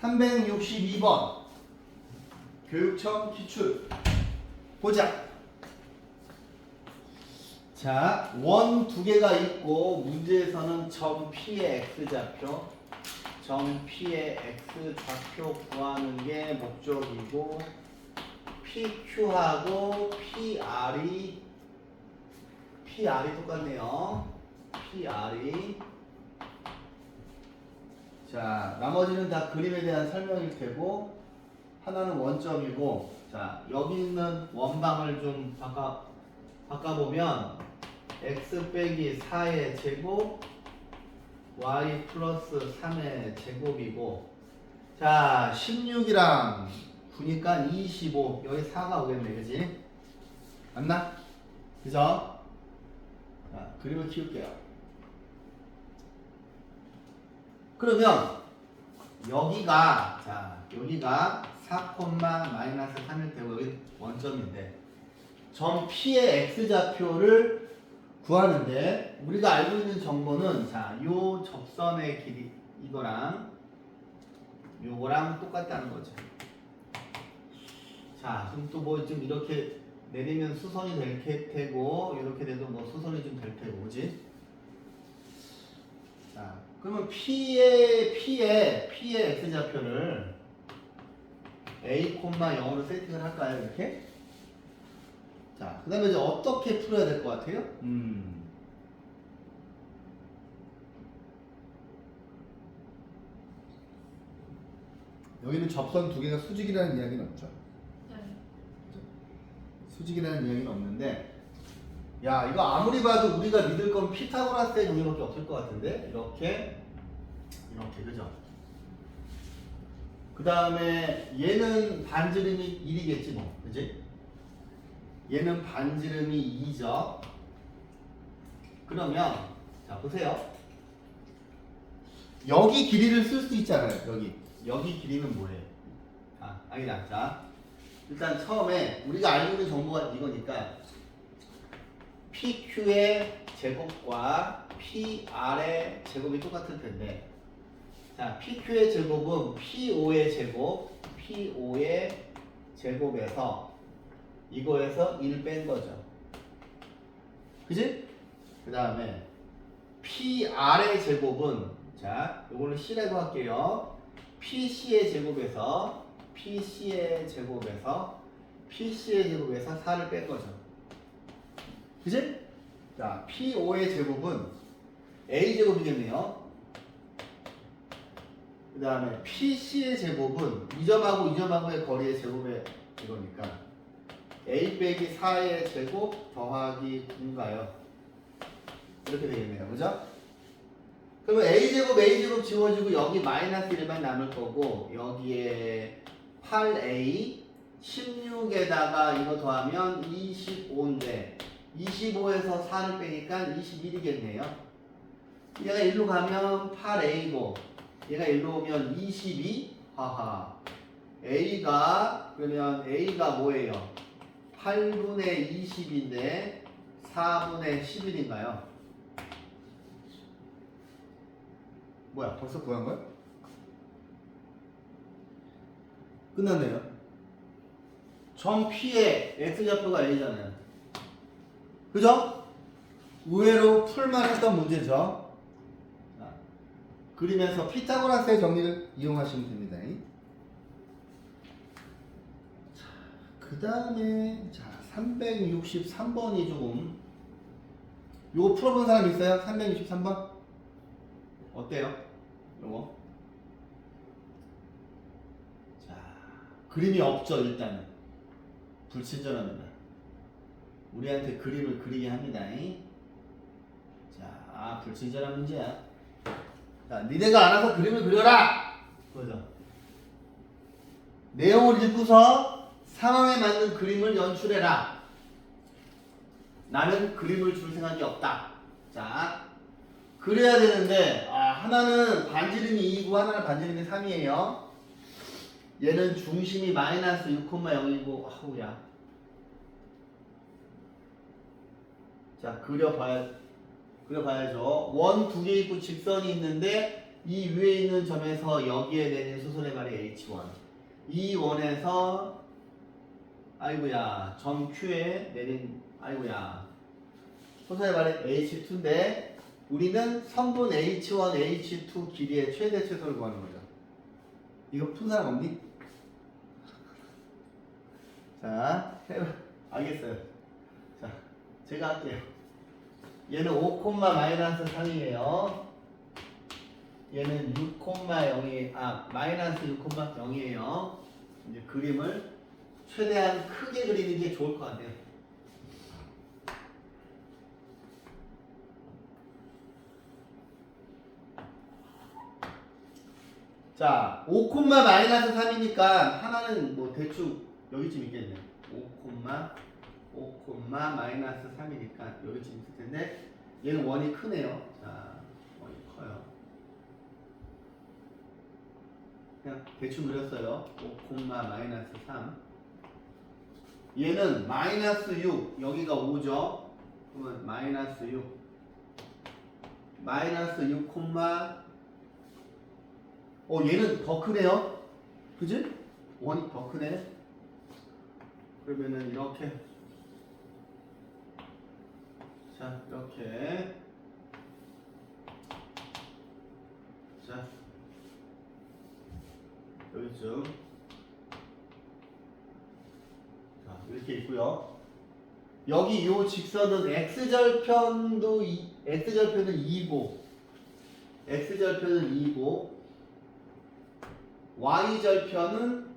362번 교육청 기출 보자. 자, 원 두 개가 있고 문제에서는 점 P의 X좌표, 점 P의 X좌표 구하는 게 목적이고 PQ하고 PR이 똑같네요. PR이 자, 나머지는 다 그림에 대한 설명일 테고 하나는 원점이고 자, 여기 있는 원방을 좀 바꿔보면 x 빼기 4의 제곱 y 플러스 3의 제곱이고 자 16이랑 9니까 25 여기 4가 오겠네 그지? 맞나? 그죠? 자 그림을 키울게요. 그러면 여기가 4, 마이너스 3일 테고 여기 원점인데 점 P의 X좌표를 구하는데 우리가 알고 있는 정보는 자, 요 접선의 길이 이거랑 요거랑 똑같다는 거죠. 자, 그럼 또 뭐 좀 이렇게 내리면 수선이 될 테고 이렇게 돼도 뭐 수선이 좀 될 테고 그지? 자, 그러면 P의 X좌표를 A, 0으로 세팅을 할까요? 이렇게? 자, 그 다음에 이제 어떻게 풀어야 될 것 같아요? 여기는 접선 두 개가 수직이라는 이야기는 없죠? 네. 수직이라는 이야기는 없는데 야, 이거 아무리 봐도 우리가 믿을 건 피타고라스의 정리밖에 없을 것 같은데 이렇게 그죠? 그 다음에 얘는 반지름이 1이겠지 뭐 그지? 얘는 반지름이 2죠. 그러면 자 보세요. 여기 길이를 쓸 수 있잖아요. 여기 길이는 뭐예요? 아니다. 자 일단 처음에 우리가 알고 있는 정보가 이거니까 PQ의 제곱과 PR의 제곱이 똑같을 텐데 자 PQ의 제곱은 P5의 제곱에서 이거에서 1 뺀 거죠. 그지? 그 다음에 PR의 제곱은 자 요거는 C라고 할게요. PC의 제곱에서 4를 뺀 거죠. 그지? 자 P5의 제곱은 A 제곱이겠네요. 그 다음에 PC의 제곱은 이 점하고의 거리의 제곱의 이거니까 A 빼기 4의 제곱 더하기 9인가요? 이렇게 되겠네요. 그죠? 그러면 A제곱 지워지고 여기 마이너스 1만 남을 거고 여기에 8A 16에다가 이거 더하면 25인데 25에서 4를 빼니까 21이겠네요. 얘가 1로 가면 8A고 얘가 1로 오면 22 하하 그러면 A가 뭐예요? 8분의 20인데 4분의 11인가요? 뭐야 벌써 구한 거야? 끝났네요. 점 P의 X좌표가 A잖아요. 그죠? 의외로 풀만 했던 문제죠. 자, 그리면서 피타고라스의 정리를 이용하시면 됩니다. 그 다음에 자 363번이 조금 요거 풀어본 사람 있어요? 363번? 어때요? 요거 자 그림이 없죠. 일단은 불친절합니다. 우리한테 그림을 그리게 합니다. 자 불친절한 문제야. 자 니네가 알아서 그림을 그려라 그죠? 내용을 읽고서 상황에 맞는 그림을 연출해라. 나는 그림을 줄 생각이 없다. 자, 그래야 되는데 하나는 반지름이 2이고 하나는 반지름이 3이에요. 얘는 중심이 마이너스 6,0이고 아우야. 자, 그려봐야죠. 원 두 개 있고 직선이 있는데 이 위에 있는 점에서 여기에 내린 수선의 발이 H1. 이 원에서 아이고야 점 Q에 내린 아이고야 수선의 발이 H2인데 우리는 선분 H1, H2 길이의 최대 최소를 구하는 거죠. 이거 푼 사람 없니? 자, 알겠어요. 자, 제가 할게요. 얘는 5, 마이너스 3이에요. 얘는 6, 0이 마이너스 6, 0이에요. 이제 그림을 최대한 크게 그리는 게 좋을 것 같아요. 자, 5, 마이너스 3이니까 하나는 뭐 대충 여기쯤 있겠네. 5, 마이너스 3이니까 여기쯤 있을 텐데 얘는 원이 크네요. 자, 원이 커요. 그냥 대충 그렸어요. 5, 마이너스 3. 얘는 마이너스 6. 여기가 5죠. 그러면 마이너스 6. 마이너스 6, 얘는 더 크네요. 그지? 원이 더 크네. 그러면은 이렇게. 자, 이렇게. 자, 여기쯤. 자, 이렇게 있고요. 여기 요 직선은 x절편은 2고 x절편은 2고 y절편은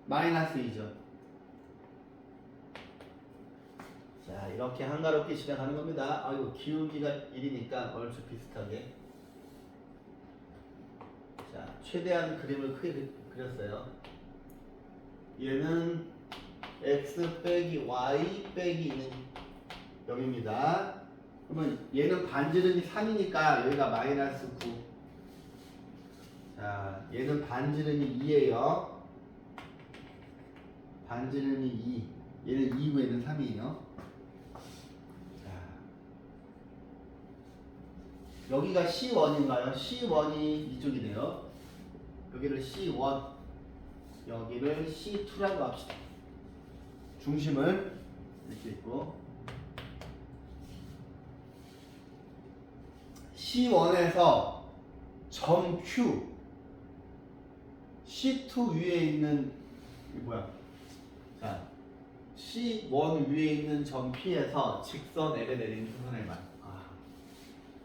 마이너스 2죠. 자, 이렇게 한가롭게 시작하는 겁니다. 아이고, 기울기가 1이니까 얼추 비슷하게. 자, 최대한 그림을 크게 그렸어요. 얘는 x 빼기 y 빼기 0입니다. 그러면 얘는 반지름이 3이니까 여기가 마이너스 9. 자, 얘는 반지름이 2예요. 반지름이 2. 얘는 2고 얘는 3이에요. 자, 여기가 C1인가요? C1이 이쪽이네요. 여기를 C1, 여기를 C2라고 합시다. 중심을 이렇게 있고 C1에서 점 Q C2 위에 있는 자, C1 위에 있는 점 P에서 직선 L에 내리는 수선의 발.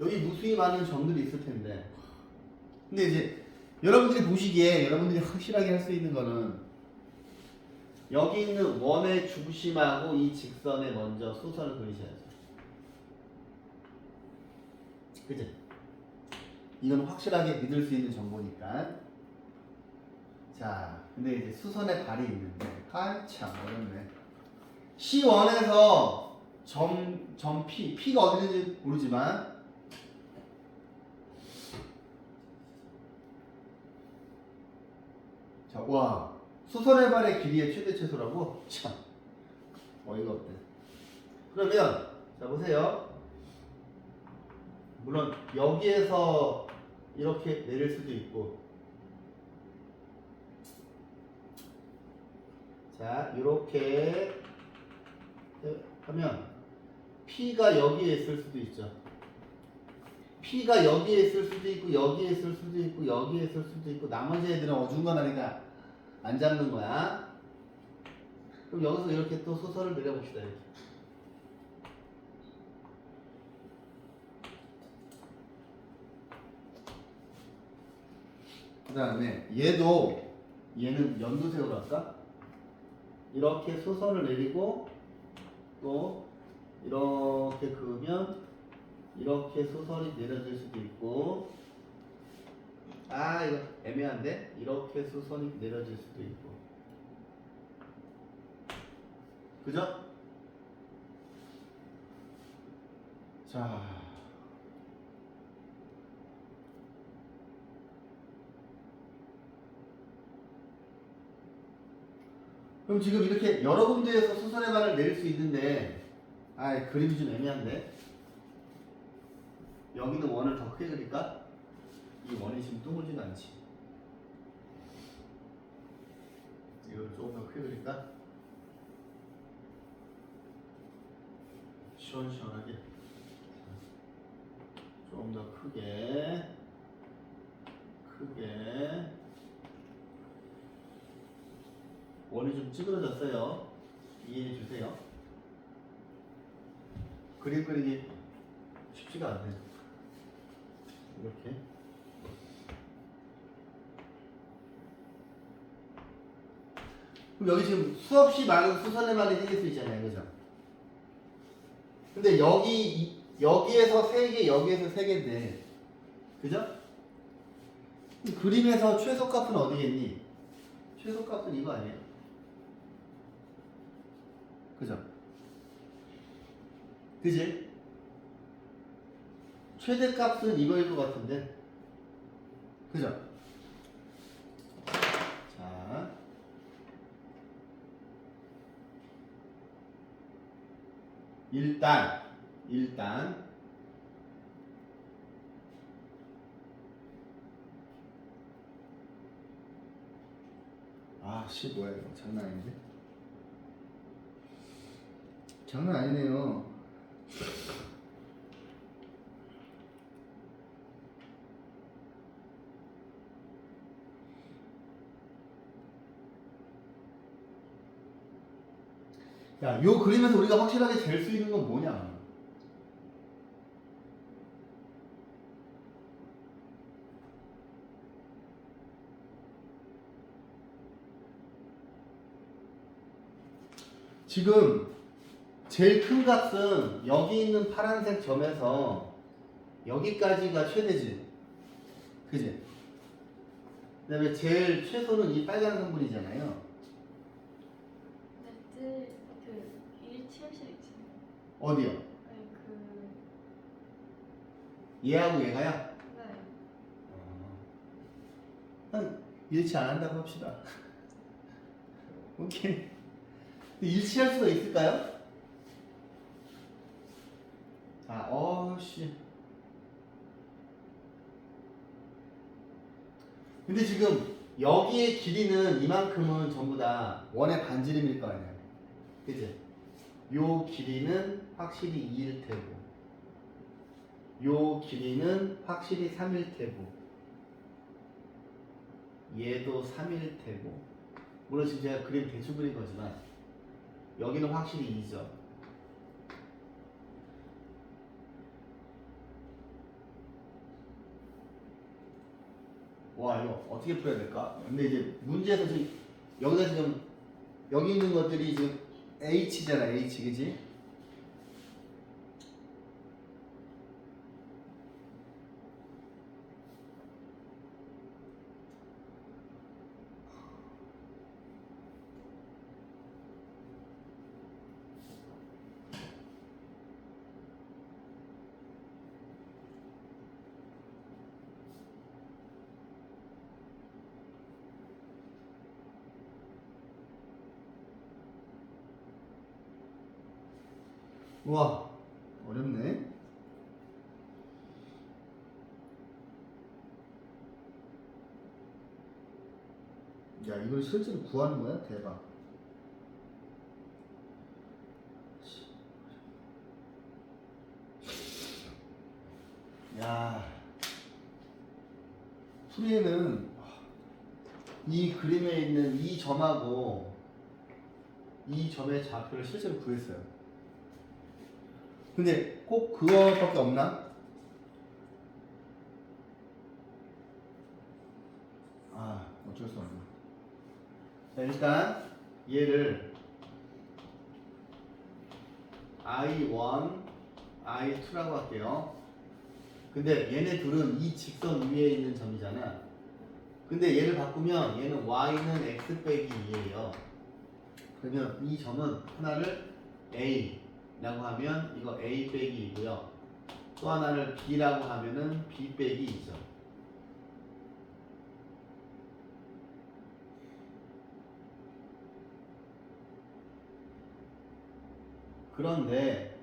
여기 무수히 많은 점들이 있을 텐데. 근데 이제 여러분들이 보시기에 여러분들이 확실하게 할 수 있는 거는 여기 있는 원의 중심하고 이 직선에 먼저 수선을 그리셔야죠. 그치? 이건 확실하게 믿을 수 있는 정보니까. 자, 근데 이제 수선의 발이 있는데, 참 어렵네. C1에서 점 P가 어디 있는지 모르지만, 자, 와, 수선의 발의 길이의 최대 최소라고? 참, 어이가 없네. 그러면, 자, 보세요. 물론, 여기에서 이렇게 내릴 수도 있고, 자, 이렇게 하면 P가 여기에 있을 수도 있죠. P가 여기에 있을 수도 있고 여기에 있을 수도 있고 여기에 있을 수도 있고 나머지 애들은 어중간하니까 안 잡는 거야. 그럼 여기서 이렇게 또 소설을 내려봅시다. 이렇게. 그 다음에 얘는 연두색으로 할까? 이렇게 수선을 내리고 또 이렇게 그으면 이렇게 수선이 내려질 수도 있고 이거 애매한데? 이렇게 수선이 내려질 수도 있고 그죠? 자, 그럼 지금 이렇게 여러 군데에서 수선의 발을 내릴 수 있는데 그림이 좀 애매한데 여기는 원을 더 크게 그릴까? 이 원이 지금 둥글지가 않지. 이걸 조금 더 크게 그릴까? 시원시원하게. 좀 더 크게. 원이 좀 찌그러졌어요. 이해해 주세요. 그림 그리기 쉽지가 않네. 이렇게. 그럼 여기 지금 수없이 많은 수선의 말이 생길 수 있잖아요. 그죠? 근데 여기에서 3개, 여기에서 3개인데. 그죠? 그림에서 최소값은 어디겠니? 최소값은 이거 아니에요? 그죠? 그지? 최대값은 이거일 것 같은데. 그죠? 자. 일단 아씨 뭐야 이거 장난 아닌데? 장난 아니네요. 야, 요 그림에서 우리가 확실하게 잴 수 있는 건 뭐냐? 지금 제일 큰 값은 여기 있는 파란색 점에서 여기까지가 최대지. 그지? 그 다음에 제일 최소는 이 빨간 성분이잖아요. 네, 그 177 있잖아요. 어디요? 아니 얘하고 얘가요? 네. 한 일치 안 한다고 합시다. 오케이. 일치할 수가 있을까요? 씨. 근데 지금 여기의 길이는 이만큼은 전부 다 원의 반지름일 거 아니에요. 그치? 요 길이는 확실히 2일 테고, 요 길이는 확실히 3일 테고, 얘도 3일 테고. 물론 지금 제가 그림 대충 그린 거지만 여기는 확실히 2죠. 와, 이거 어떻게 풀어야 될까? 근데 이제 문제에서 지금 여기다 지금 여기 있는 것들이 지금 H잖아, H, 그지? 우와, 어렵네. 야, 이걸 실제로 구하는 거야? 대박. 야, 풀이에는 이 그림에 있는 이 점하고 이 점의 좌표를 실제로 구했어요. 근데 꼭 그거밖에 없나? 어쩔 수 없네. 자, 일단 얘를 I1, I2라고 할게요. 근데 얘네 둘은 이 직선 위에 있는 점이잖아. 근데 얘를 바꾸면 얘는 y는 x 빼기 2예요. 그러면 이 점은 하나를 a라고 하면 이거 a 빼기 2고요. 또 하나를 b라고 하면은 b 빼기 2죠. 그런데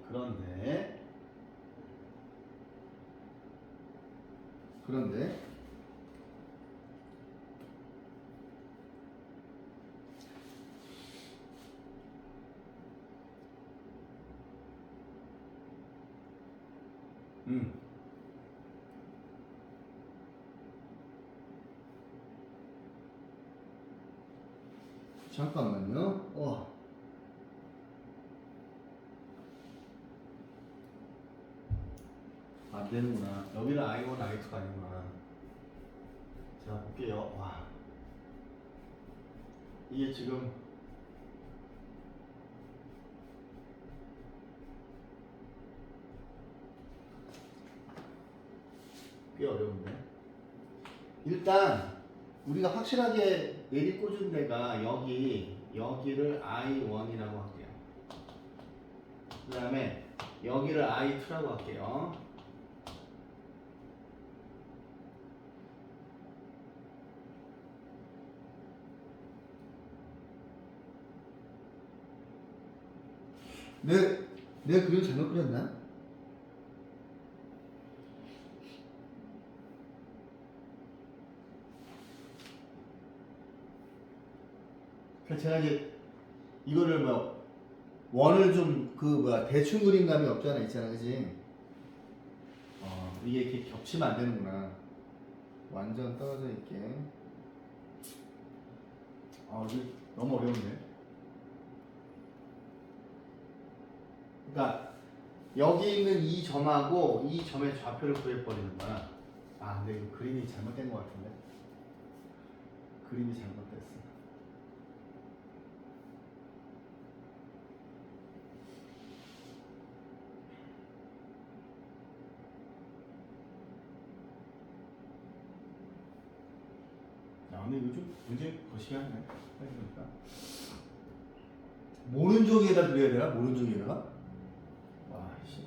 잠깐만요. 안 되는구나. 여기는 I1, I2가 아니구나. 자, 볼게요. 와. 이게 지금 꽤 어려운데. 일단 우리가 확실하게 내리꽂은 데가 여기를 I1이라고 할게요. 그 다음에 여기를 I2라고 할게요. 내가 그림 잘못 그렸나? 그래서 제가 이제 이거를 뭐 원을 좀 대충 그림감이 없잖아 있잖아, 그지? 이게 이렇게 겹치면 안 되는구나. 완전 떨어져 있게. 이게 너무 어려운데. 그러니까 여기 있는 이 점하고 이 점의 좌표를 구해버리는 거야. 근데 이거 그림이 잘못된 것 같은데. 그림이 잘못됐어. 근데 이거 좀 문제 거시기하네. 해보니까. 모른 쪽에다 그려야 되나? 모른 쪽에다가? 와, 씨.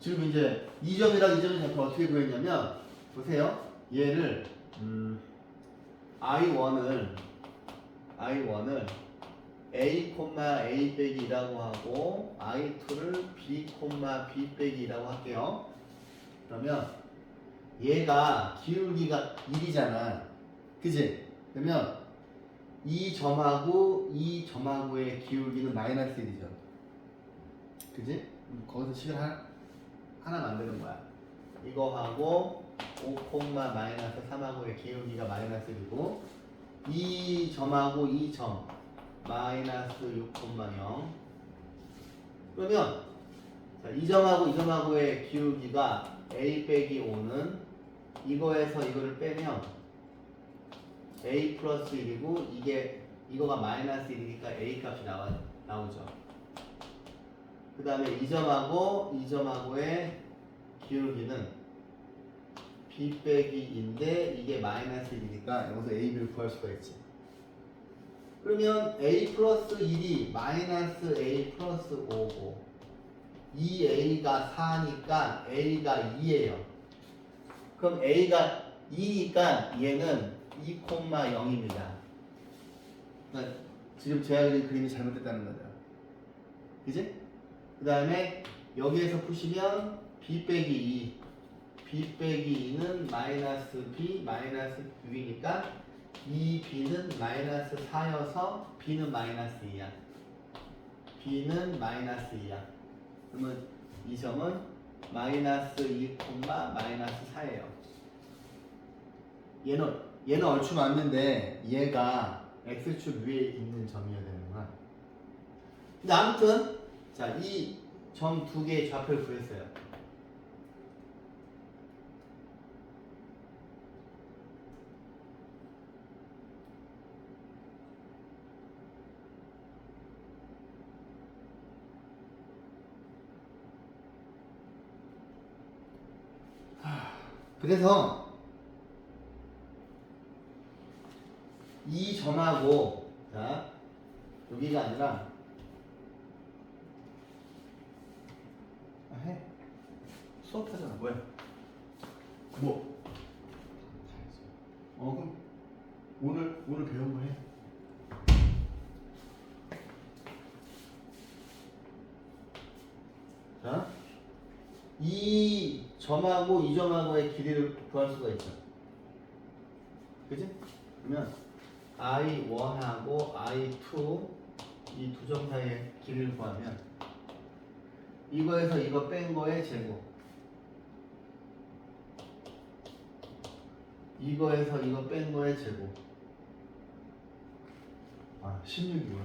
지금 이제 이 점이랑 이 점의 좌표 어떻게 구했냐면, 보세요. 얘를 I1을 A, A 빼기 2라고 하고 I2를 B, B 빼기 2라고 할게요. 그러면 얘가 기울기가 1이잖아. 그지? 그러면 이 점하고의 기울기는 마이너스 1이죠. 그지? 거기서 식을 하나 만드는 거야. 이거하고 5, 마이너스 3하고의 기울기가 마이너스 1이고 이 점하고 이 점 마이너스 6,0 그러면 자, 이 점하고의 기울기가 A 빼기 5는 이거에서 이거를 빼면 A 플러스 1이고 이거가 마이너스 1이니까 A 값이 나오죠. 그 다음에 이 점하고의 기울기는 B 빼기 2인데 이게 마이너스 1이니까 여기서 A, B를 구할 수가 있지. 그러면 A 플러스 1이 마이너스 A 플러스 5고 이 A가 4니까 A가 2예요. 그럼 A가 2니까 얘는 2,0입니다. 그러니까 지금 제가 그린 그림이 잘못됐다는 거죠. 그지? 그 다음에 여기에서 푸시면 B 빼기 2는 마이너스 B 마이너스 6이니까 이 B는 마이너스 4여서 B는 마이너스 2야. B는 마이너스 2야. 그러면 이 점은 마이너스 2, 마이너스 4예요. 얘는 얼추 맞는데 얘가 X축 위에 있는 점이어야 되는 거야. 근데 아무튼 자, 이 점 두 개의 좌표를 구했어요. 그래서 이 점하고 자 여기가 아니라 해 수업하잖아. 뭐야? 뭐? 그럼 오늘 배운 거 해. 자, 이 점하고 이 점하고의 길이를 구할 수가 있죠. 그지? 그러면 I1하고 I2 이 두 점 사이의 길이를 구하면 이거에서 이거 뺀 거의 제곱, 이거에서 이거 뺀 거의 제곱. 16이구나.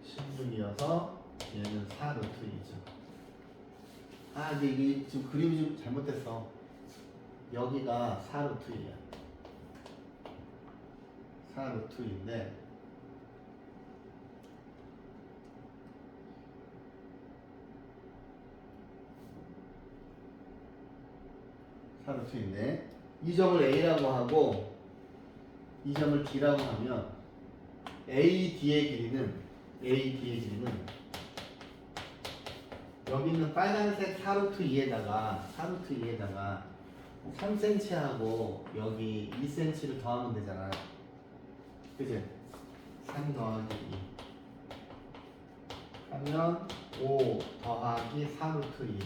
16이어서 얘는 4루트 2죠. 근데 이게 지금 그림이 좀 잘못됐어. 여기가 4루트 2야. 4루트 2인데 이 점을 A라고 하고 이 점을 B라고 하면 AD의 길이는 여기 있는 빨간색 4루트 2에다가 3cm하고 여기 2cm를 더하면 되잖아. 그치? 3 더하기 2 하면 5 더하기 4루트 2.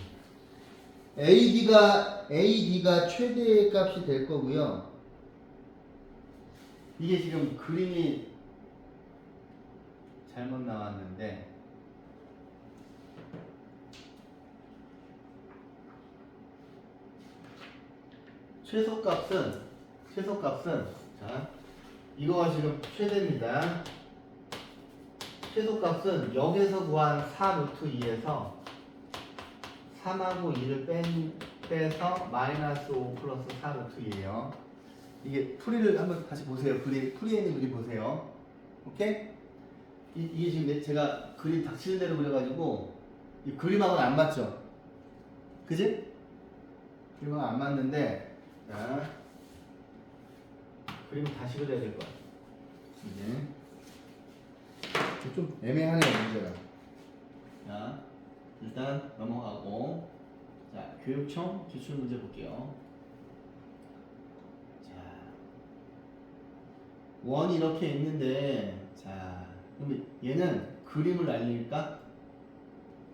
AD가 최대의 값이 될 거고요. 이게 지금 그림이 잘못 나왔는데 최소값은 자 이거가 지금 최대입니다. 최소값은 여기서 구한 4루트 2에서 3하고 2를 빼서 마이너스 5 플러스 4루트 2예요. 이게 풀이를 한번 다시 보세요. 풀이에 있는 그림 보세요. 오케이? 이게 지금 제가 그림 닥치는 대로 그려가지고 이 그림하고는 안 맞죠? 그지? 그림하고 안 맞는데 자 그림을 다시 그려야 될 거야. 이제 좀 애매하네요 문제가. 자 일단 넘어가고 자 교육청 기출문제 볼게요. 자 원이 이렇게 있는데 자 그럼 얘는 그림을 날릴까?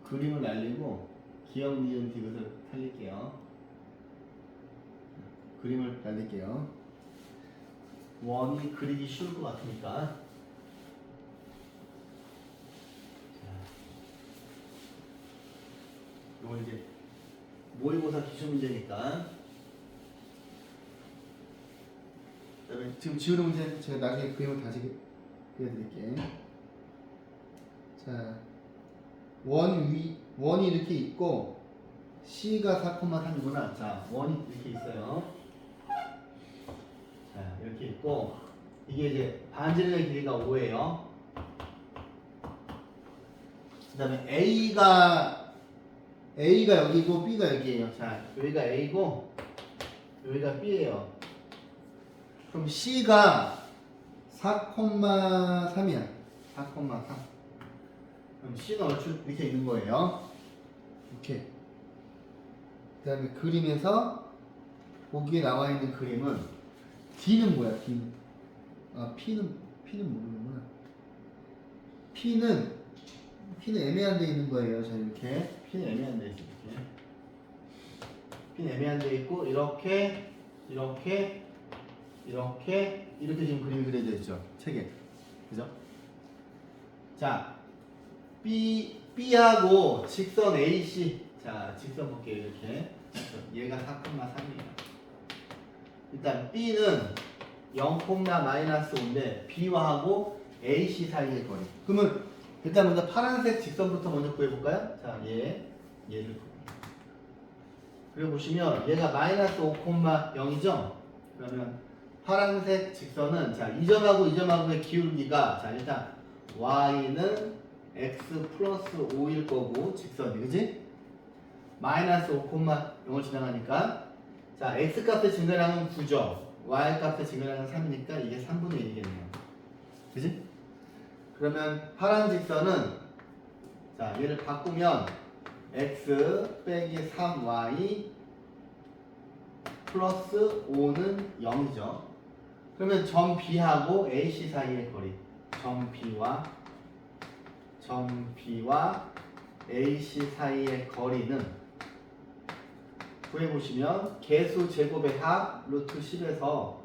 그림을 날리고 기억 니은 디귿을 살릴게요. 그림을 날릴게요. 원이 그리기 쉬울 것 같으니까. 이거 이제 모의고사 기출 문제니까. 그다음에 지금 지우는 문제 제가 나중에 그림을 다시 그려드릴게. 자, 원이 이렇게 있고 C가 4,3이구나. 자, 원이 이렇게 있어요. 자, 이렇게 있고 이게 이제 반지름의 길이가 5예요. 그다음에 A가 여기고 B가 여기에요. 자, 여기가 A고 여기가 B예요. 그럼 C가 4,3이야. 4,3. 그럼 C는 얼추 이렇게 있는 거예요. 이렇게. 그다음에 그림에서 보기에 나와 있는 그림은 D는 뭐야? D는 P는 모르는구나. P는 애매한 데 있는 거예요. 자 이렇게 P는 애매한 데 있어. 이렇게 P는 애매한 데 있고 이렇게 지금 그림이 그려져 있죠. 책에. 그죠? 자 B하고 직선 AC. 자 직선 볼게요. 이렇게 얘가 4,3이에요. 일단 B는 0,-5인데 B와하고 AC 사이의 거리. 그러면 일단 먼저 파란색 직선부터 먼저 구해볼까요? 자, 얘를 그려보시면 얘가 마이너스 5,0이죠? 그러면 파란색 직선은 자, 이 점하고의 기울기가 자, 일단 y는 x 플러스 5일 거고 직선이 그지? 마이너스 5,0을 지나가니까 자, x 값의 증가량은 9죠. y 값의 증가량은 3이니까 이게 3분의 1이겠네요. 그지? 그러면 파란 직선은 자 얘를 바꾸면 x 빼기 3y 플러스 5는 0이죠. 그러면 점 B하고 AC 사이의 거리 점 B와 AC 사이의 거리는 구해보시면 개수 제곱의 합 루트 10에서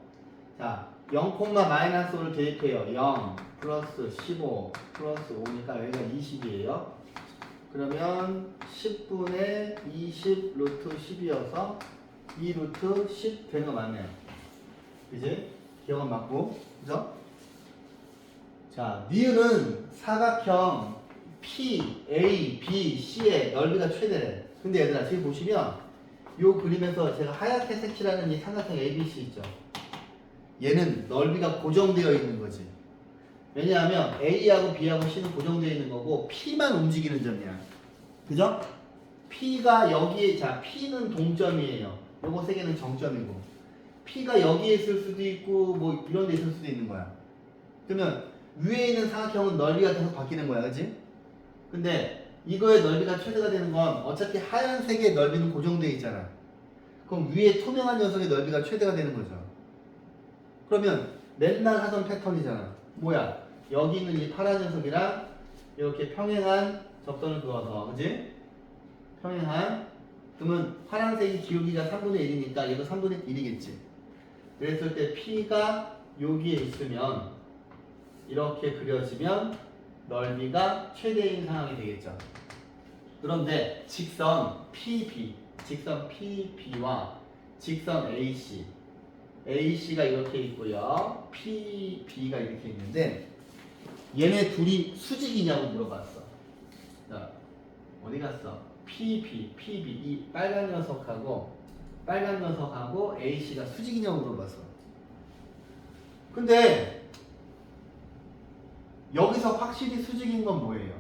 자 0,-5를 대입해요. 0 플러스 15 플러스 5니까 여기가 20이에요. 그러면 10분의 20 루트 10이어서 2 루트 10 되는 거 맞네요. 그지? 기억은 맞고, 그죠? 자, 니은은 사각형 P, A, B, C의 넓이가 최대래. 근데 얘들아, 지금 보시면 이 그림에서 제가 하얗게 색칠하는 이 삼각형 ABC 있죠? 얘는 넓이가 고정되어 있는 거지. 왜냐하면 A하고 B하고 C는 고정되어 있는 거고 P만 움직이는 점이야. 그죠? P가 여기에, 자, P는 동점이에요. 요거 세 개는 정점이고 P가 여기에 있을 수도 있고 뭐 이런 데 있을 수도 있는 거야. 그러면 위에 있는 삼각형은 넓이가 계속 바뀌는 거야. 그지? 근데 이거의 넓이가 최대가 되는 건 어차피 하얀색의 넓이는 고정되어 있잖아. 그럼 위에 투명한 녀석의 넓이가 최대가 되는 거죠. 그러면 맨날 하던 패턴이잖아. 뭐야? 여기 있는 이 파란 녀석이랑 이렇게 평행한 접선을 그어서, 그지? 평행한. 그러면 파란색이 기울기가 3분의 1이니까 얘도 3분의 1이겠지. 그랬을 때 P가 여기에 있으면 이렇게 그려지면 넓이가 최대인 상황이 되겠죠. 그런데 직선 PB, 직선 PB와 직선 AC, AC가 이렇게 있고요. PB가 이렇게 있는데 얘네 둘이 수직이냐고 물어봤어. 자, 어디 갔어? PB 이 빨간 녀석하고 AC가 수직이냐고 물어봤어. 근데 여기서 확실히 수직인 건 뭐예요?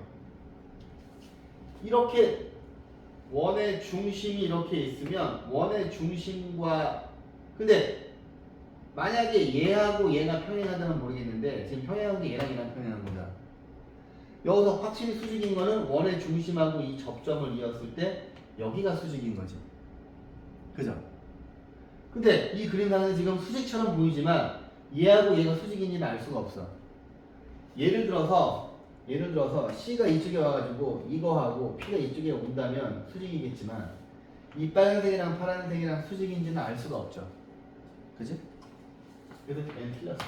이렇게 원의 중심이 이렇게 있으면 원의 중심과, 근데 만약에 얘하고 얘가 평행하다면 모르겠는데 지금 평행한 게 얘랑 평행한 거다. 여기서 확실히 수직인 거는 원의 중심하고 이 접점을 이었을 때 여기가 수직인 거지. 그죠? 근데 이 그림상에서 지금 수직처럼 보이지만 얘하고 얘가 수직인지는 알 수가 없어. 예를 들어서 C가 이쪽에 와가지고 이거하고 P가 이쪽에 온다면 수직이겠지만 이 빨간색이랑 파란색이랑 수직인지는 알 수가 없죠. 그지? 그래서 N 틀렸어.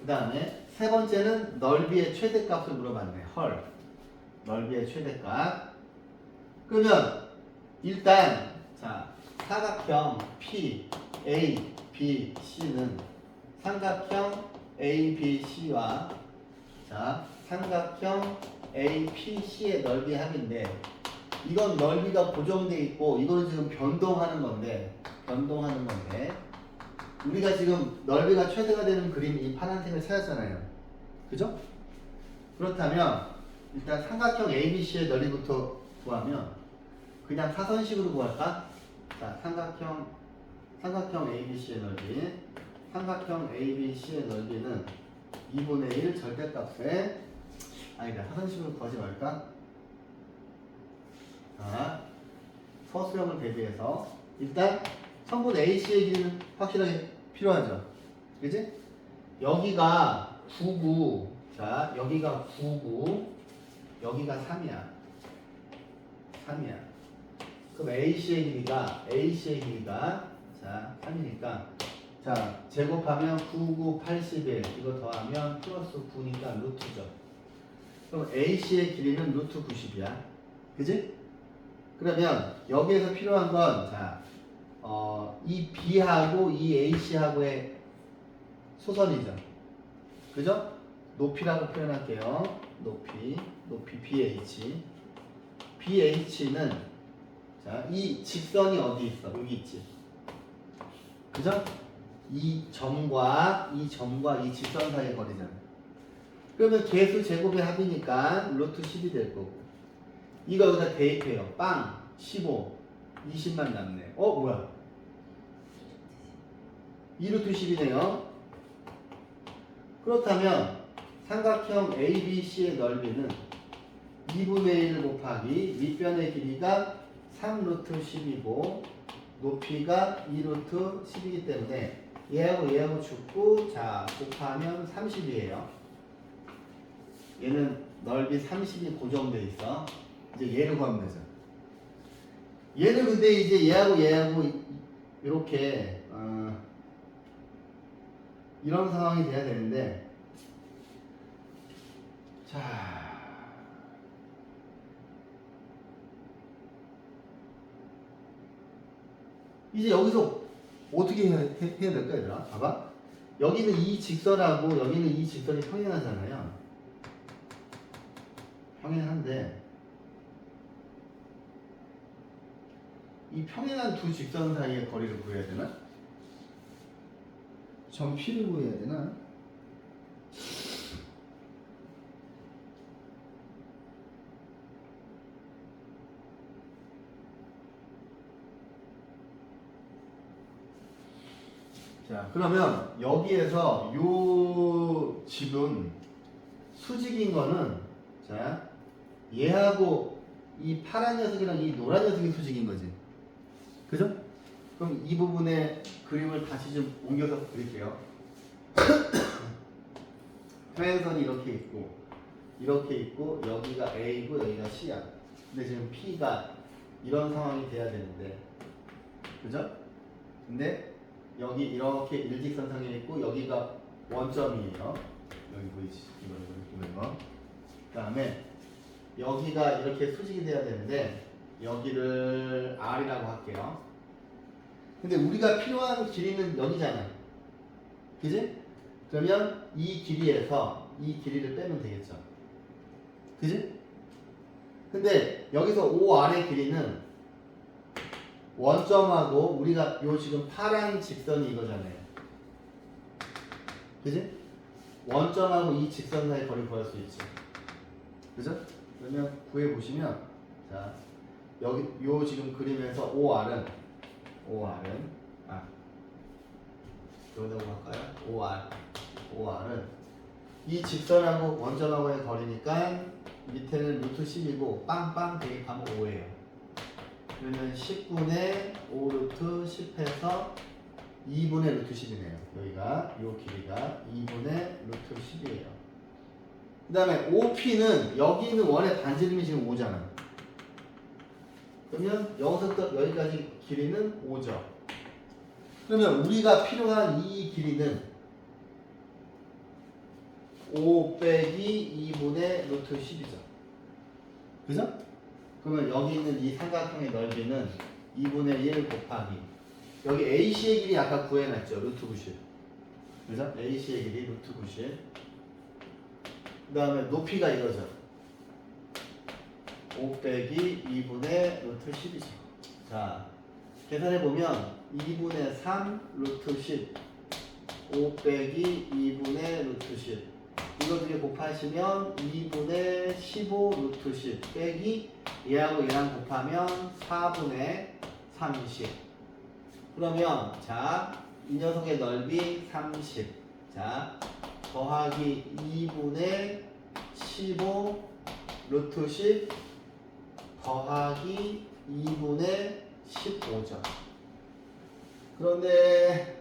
그 다음에 세 번째는 넓이의 최대값을 물어봤네. 헐. 넓이의 최대값. 그러면 일단 자, 사각형 P, A, B, C는 삼각형 A, B, C와 자, 삼각형 A, P, C의 넓이 합인데 이건 넓이가 고정되어 있고 이거는 지금 변동하는 건데 우리가 지금 넓이가 최대가 되는 그림 이 파란색을 찾았잖아요. 그죠? 그렇다면 일단 삼각형 ABC의 넓이부터 구하면 그냥 사선식으로 구할까? 자, 삼각형 ABC의 넓이. 삼각형 ABC의 넓이는 2분의 1 절대값에 아니다. 사선식으로 구하지 말까? 자, 서술형을 대비해서 일단 성분 AC의 길이는 확실하게 필요하죠. 그지? 여기가 9구. 자, 여기가 9구. 여기가 3이야. 그럼 AC의 길이가 자, 3이니까 자, 제곱하면 9, 9, 81 이거 더하면 플러스 9니까 루트죠. 그럼 AC의 길이는 루트 90이야. 그지? 그러면 여기에서 필요한 건 자, 이 B하고 이 AC하고의 소선이죠. 그죠? 높이라고 표현할게요. 높이 BH. BH는 자, 이 직선이 어디 있어? 여기 있지. 그죠? 이 점과 이 직선 사이의 거리잖아. 그러면 개수 제곱의 합이니까 루트 10이 될 거고. 이거 여기다 대입해요. 빵 15 20만 남네. 뭐야? 2루트 10이네요. 그렇다면 삼각형 ABC의 넓이는 2분의 1 곱하기 밑변의 길이가 3루트 10이고 높이가 2루트 10이기 때문에 얘하고 죽고 자 곱하면 30이에요. 얘는 넓이 30이 고정되어 있어. 이제 얘를 구하면 되죠. 얘는 근데 이제 얘하고 이렇게 이런 상황이 돼야 되는데 자 이제 여기서 어떻게 해야 될까 얘들아? 봐봐. 여기는 이 직선하고 여기는 이 직선이 평행하잖아요. 평행한데 이 평행한 두 직선 사이의 거리를 구해야 되나? 점 P를 구해야 되나? 자, 그러면 여기에서 요 지금 수직인 거는 자, 얘하고 이 파란 녀석이랑 이 노란 녀석이 수직인 거지. 그죠? 그럼 이 부분의 그림을 다시 좀 옮겨서 그릴게요. 평행선이 이렇게 있고 여기가 A고 여기가 C야. 근데 지금 P가 이런 상황이 돼야 되는데, 그죠? 근데 여기 이렇게 일직선상에 있고 여기가 원점이에요. 여기 보이지? 이거. 그다음에 여기가 이렇게 수직이 돼야 되는데 여기를 R이라고 할게요. 근데 우리가 필요한 길이는 여기잖아요. 그지? 그러면 이 길이에서 이 길이를 빼면 되겠죠. 그지? 근데 여기서 OR의 길이는 원점하고 우리가 요 지금 파란 직선이 이거잖아요. 그지? 원점하고 이 직선 사이 거리 구할 수 있지. 그죠? 그러면 구해보시면 자 여기 요 지금 그림에서 OR은 여기다고 할까요? OR은 이 직선하고 원점하고의 거리니까 밑에는 루트 10이고 빵빵 대입하면 5예요. 그러면 10분의 5 루트 10해서 2분의 루트 10이네요. 여기가 요 길이가 2분의 루트 10이에요. 그 다음에 OP는 여기 있는 원의 반지름이 지금 5잖아. 그러면 여기서부터 여기까지 길이는 5죠. 그러면 우리가 필요한 이 길이는 5 빼기 2분의 루트 10이죠. 그죠? 그러면 여기 있는 이 삼각형의 넓이는 2분의 1 곱하기 여기 AC의 길이 아까 구해놨죠. 루트 90. 그죠? AC의 길이 루트 90. 그 다음에 높이가 이거죠. 5 빼기 2분의 루트 10이죠. 자, 계산해보면 2분의 3 루트 10 5 빼기 2분의 루트 10 이거 두 개 곱하시면 2분의 15 루트 10 빼기 얘하고 얘랑 곱하면 4분의 30 그러면 자, 이 녀석의 넓이 30 자, 더하기 2분의 15 루트 10 더하기 2분의 15죠. 그런데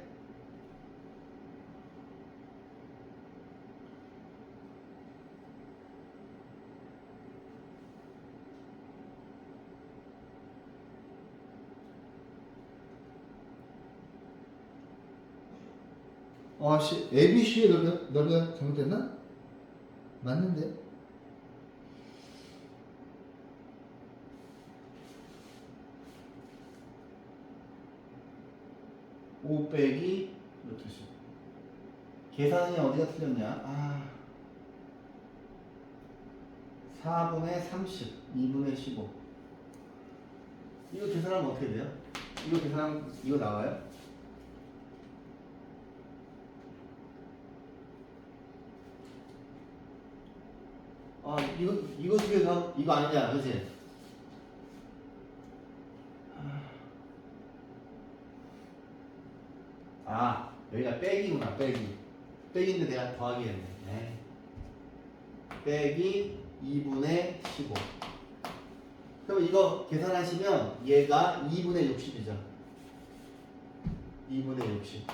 ABC의 넓이가 잘못됐나? 맞는데? 오 빼기 루트 10 계산이 어디가 틀렸냐? 4분의 30 2분의 15 이거 계산하면 어떻게 돼요? 이거 계산하면 이거 나와요? 이거 중에서 이거 아니냐, 그치? 여기가 빼기구나, 빼기. 빼기인데 내가 더하기 했네. 네. 빼기 2분의 15. 그럼 이거 계산하시면 얘가 2분의 60이죠. 2분의 60.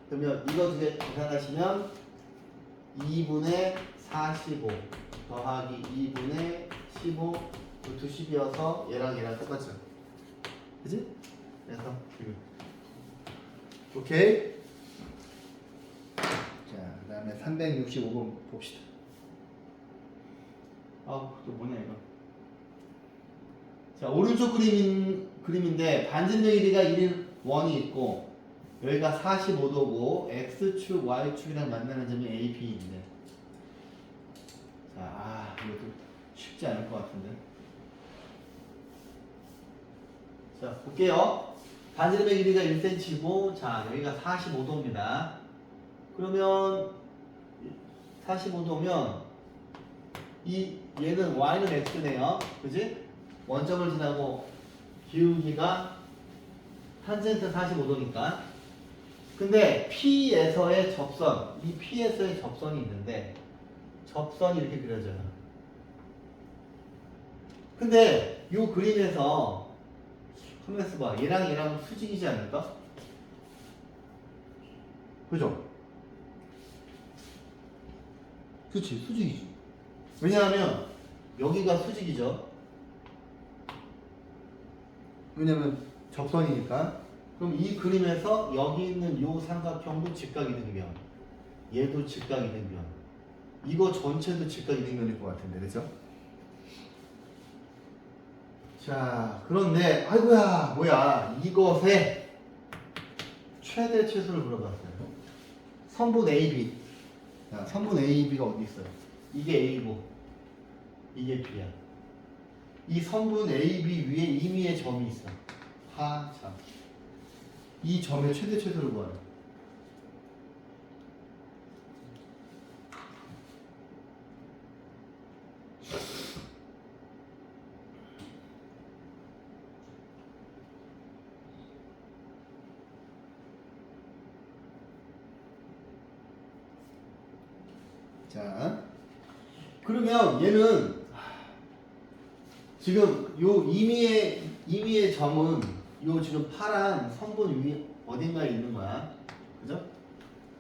그러면 이거 두 개 계산하시면 2분의 45 더하기 2분의 15 루트 10이어서 얘랑 똑같죠. 그치? 그래서 오케이? 다음에 365번 봅시다. 또 뭐냐 이거. 자, 오른쪽 그림인데 반지름의 길이가 1인 원이 있고 여기가 45도고 x축 y축이랑 만나는 점이 A, B인데 자, 이것도 쉽지 않을 것 같은데. 자, 볼게요. 반지름의 길이가 1cm고 자, 여기가 45도입니다. 그러면 45도면 얘는 y는 x네요. 그지? 원점을 지나고 기울기가 탄젠트 45도니까. 근데 P에서의 접선, 이 P에서의 접선이 있는데 접선이 이렇게 그려져요. 근데 이 그림에서 가만있어 봐. 얘랑 수직이지 않을까? 그죠? 그치, 수직이지. 왜냐하면 여기가 수직이죠. 왜냐면 접선이니까. 그럼 이 그림에서 여기 있는 이 삼각형도 직각이등변, 얘도 직각이등변, 이거 전체도 직각이등변일 것 같은데, 그죠? 자, 그런데 아이고야, 뭐야, 이것의 최대 최소를 물어봤어요. 선분 AB. 자, 선분 AB가 어디 있어요? 이게 A고, 이게 B야. 이 선분 AB 위에 임의의 점이 있어. 자. 이 점의 최대 최소를 구하래. 자, 그러면 얘는 지금 요 임의의 점은 요 지금 파란 선분 위 어딘가에 있는 거야. 그죠?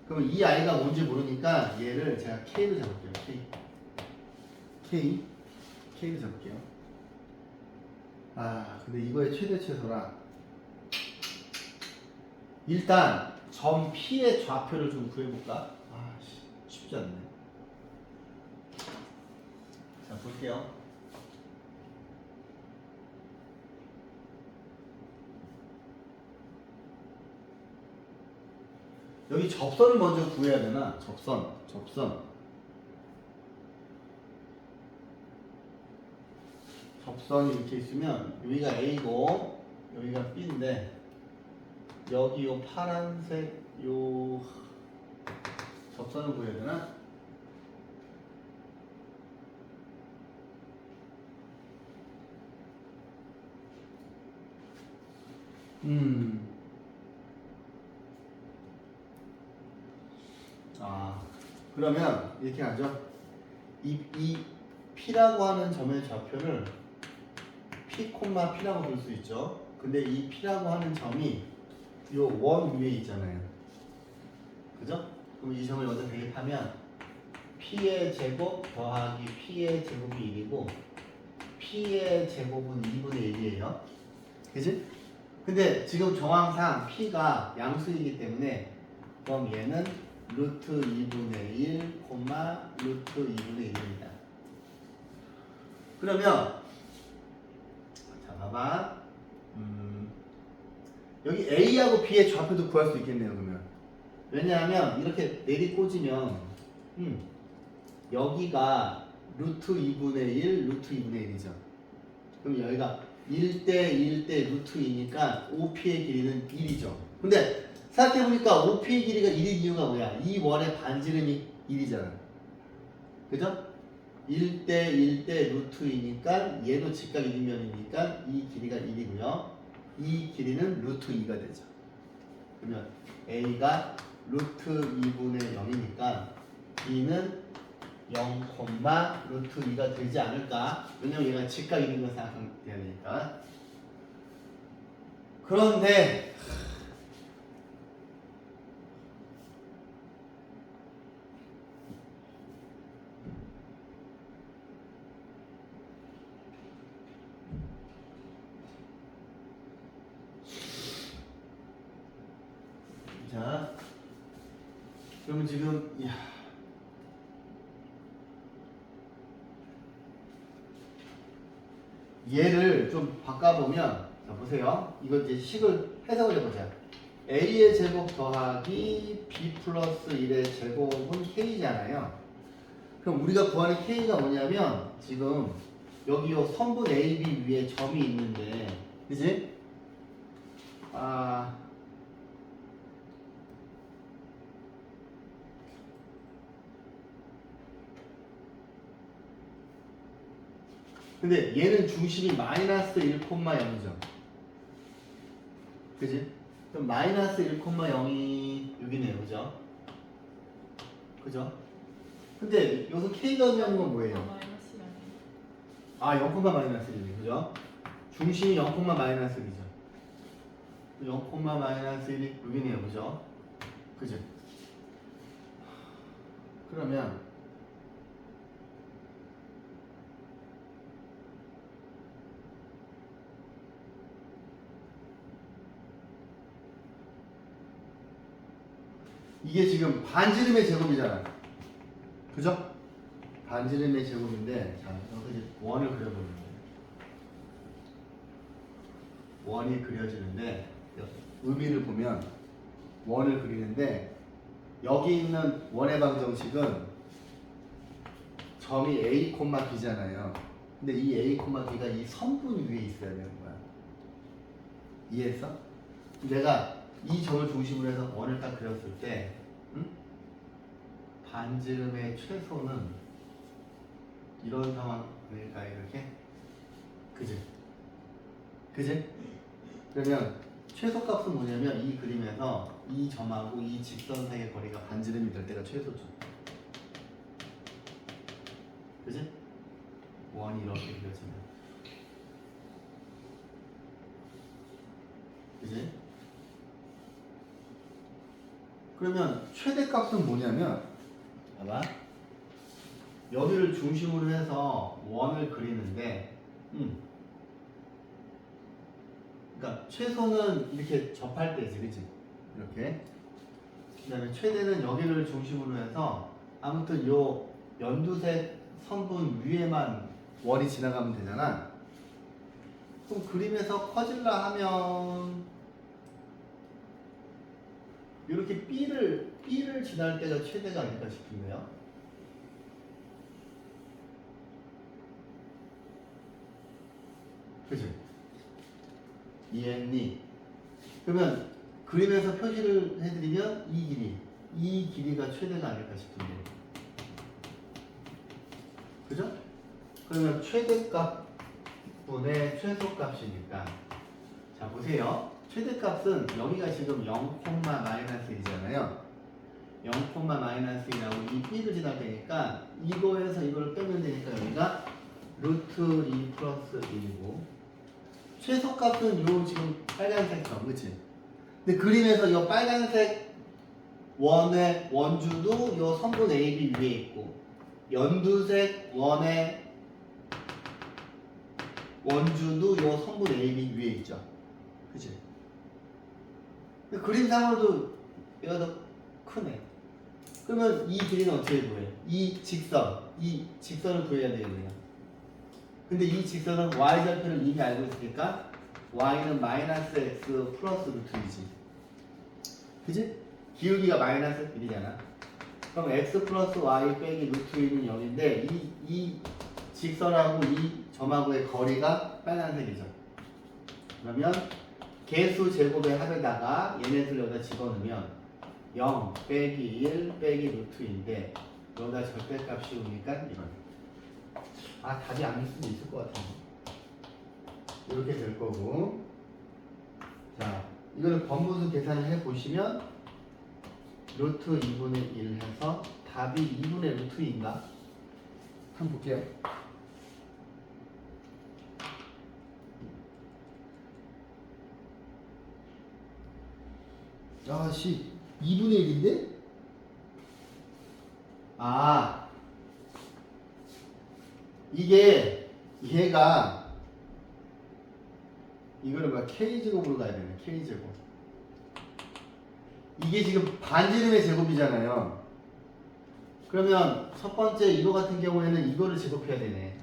그럼 이 아이가 뭔지 모르니까 얘를 제가 K로 잡을게요. K로 잡을게요. 근데 이거의 최대 최소라. 일단 점 P의 좌표를 좀 구해볼까? 쉽지 않네. 자, 볼게요. 여기 접선을 먼저 구해야 되나? 접선. 접선이 이렇게 있으면 여기가 A고 여기가 B인데 여기 요 파란색 요 접선을 구해야 되나? 그러면 이렇게 하죠. 이 P라고 하는 점의 좌표를 P, P라고 볼 수 있죠. 근데 이 P라고 하는 점이 요 원 위에 있잖아요. 그죠? 그럼 이 점을 여기다 대입하면 P의 제곱 더하기 P의 제곱이 1이고 P의 제곱은 2분의 1이에요. 그지? 근데 지금 정황상 P가 양수이기 때문에 그럼 얘는 루트 2분의 1, 루트 2분의 1입니다. 그러면 자, 봐봐. 여기 A하고 B의 좌표도 구할 수 있겠네요. 그러면 왜냐하면 이렇게 내리꽂으면 여기가 루트 2분의 1, 루트 2분의 1이죠. 그럼 여기가 1대 1대 루트 2니까 OP의 길이는 1이죠. 근데 생각해보니까 OP의 길이가 1인 이유가 뭐야? 이 원의 반지름이 1이잖아. 그죠? 1대 1대 루트 2니까 얘도 직각 1이면이니까 이 길이가 1이고요. 이 길이는 루트 2가 되죠. 그러면 A가 루트 2분의 0이니까 B는 0, 루트 2가 되지 않을까? 왜냐면 얘가 직각 1인 걸 생각해야 되니까. 그런데 자, 그러면 지금 얘를 좀 바꿔보면 자 보세요. 이거 이제 식을 해석을 해보자. a의 제곱 더하기 b 플러스 1의 제곱은 k잖아요. 그럼 우리가 구하는 k가 뭐냐면 지금 여기 요 선분 a, b 위에 점이 있는데 그지? 근데 얘는 중심이 마이너스 1,0점. 그지? 그럼 마이너스 1,0이 여기네요. 그죠? 그죠? 근데 여기서 K가 의미하는 건 뭐예요? 마이너스 아니에요. 아, 0, 마이너스 1이 그죠? 중심이 0, 마이너스 1이죠. 0, 마이너스 1이 여기네요. 그죠? 그죠? 그러면 이게 지금 반지름의 제곱이잖아. 그죠? 반지름의 제곱인데, 자, 여기서 이제 원을 그려보는 거예요. 원이 그려지는데, 의미를 보면 원을 그리는데, 여기 있는 원의 방정식은 점이 A, B잖아요. 근데 이 A, B가 이 선분 위에 있어야 되는 거야. 이해했어? 내가 이 점을 중심으로 해서 원을 딱 그렸을 때 반지름의 최소는 이런 상황일까 이렇게? 그지? 그지? 그러면 최소값은 뭐냐면 이 그림에서 이 점하고 이 직선 사이의 거리가 반지름이 될 때가 최소죠. 그지? 원이 이렇게 그려지면 그지? 그러면 최대값은 뭐냐면 봐봐 여기를 중심으로 해서 원을 그리는데 그러니까 최소는 이렇게 접할 때지 그치? 이렇게 그 다음에 최대는 여기를 중심으로 해서 아무튼 요 연두색 선분 위에만 원이 지나가면 되잖아. 그럼 그림에서 커질라 하면 이렇게 B를 지날 때가 최대가 아닐까 싶은데요. 그죠? 이해했니? 그러면 그림에서 표시를 해드리면 이 길이가 최대가 아닐까 싶은데. 그죠? 그러면 최대값 분의 최소값이니까 자 보세요. 최대값은 여기가 지금 0, 마이너스 1이잖아요. 0, 마이너스 1하고 이 B를 지날 테니까 이거에서 이걸 빼면 되니까 여기가 루트 2 플러스 1이고 최소값은 요 지금 빨간색 점 그치? 근데 그림에서 이 빨간색 원의 원주도 요 선분 AB 위에 있고 연두색 원의 원주도 요 선분 AB 위에 있죠. 그치? 그림상으로도 얘가 더 크네. 그러면 이 길이는 어떻게 구해? 이 직선을 구해야 되겠네요. 근데 이 직선은 y절편을 이미 알고 있으니까 y는 마이너스 x 플러스 루트 2지. 그지? 기울기가 마이너스 1이잖아. 그럼 x 플러스 y 빼기 루트 2는 0인데 이 직선하고 이 점하고의 거리가 빨간색이죠. 그러면 개수 제곱의 합에다가 얘네들 여기다 집어넣으면 0 빼기 1 빼기 루트 2인데 여기다 절대값 씌우니까 이건 답이 아닐 수도 있을 것 같아요. 이렇게 될 거고 자 이거를 번분수 계산을 해보시면 루트 2분의 1 해서 답이 2분의 루트 2인가? 한번 볼게요. 아씨 2분의 1인데? 이게 얘가 이거를 막 K제곱으로 가야 되네. K제곱 이게 지금 반지름의 제곱이잖아요. 그러면 첫 번째 이거 같은 경우에는 이거를 제곱해야 되네.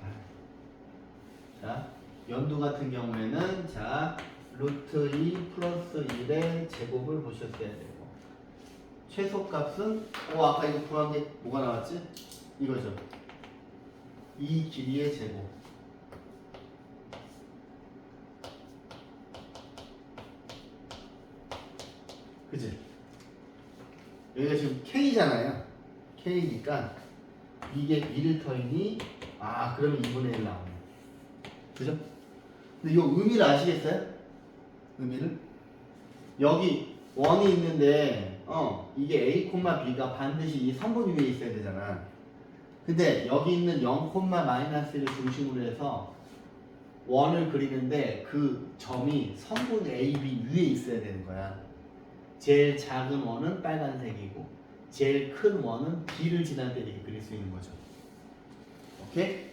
자 연두 같은 경우에는 자 루트 2 플러스 1의 제곱을 보셨어야 되고 최소값은 아까 이거 구한 게 뭐가 나왔지? 이거죠. 이 길이의 제곱. 그치? 여기가 지금 K잖아요. K니까 이게 1터이니 그러면 2분의 1 나오네. 그죠? 근데 이 의미를 아시겠어요? 의미를? 여기 원이 있는데 이게 A, B가 반드시 이 3분 위에 있어야 되잖아. 근데 여기 있는 0, 마이너스를 중심으로 해서 원을 그리는데 그 점이 선분 A, B 위에 있어야 되는 거야. 제일 작은 원은 빨간색이고 제일 큰 원은 B를 지날 때 이렇게 그릴 수 있는 거죠. 오케이?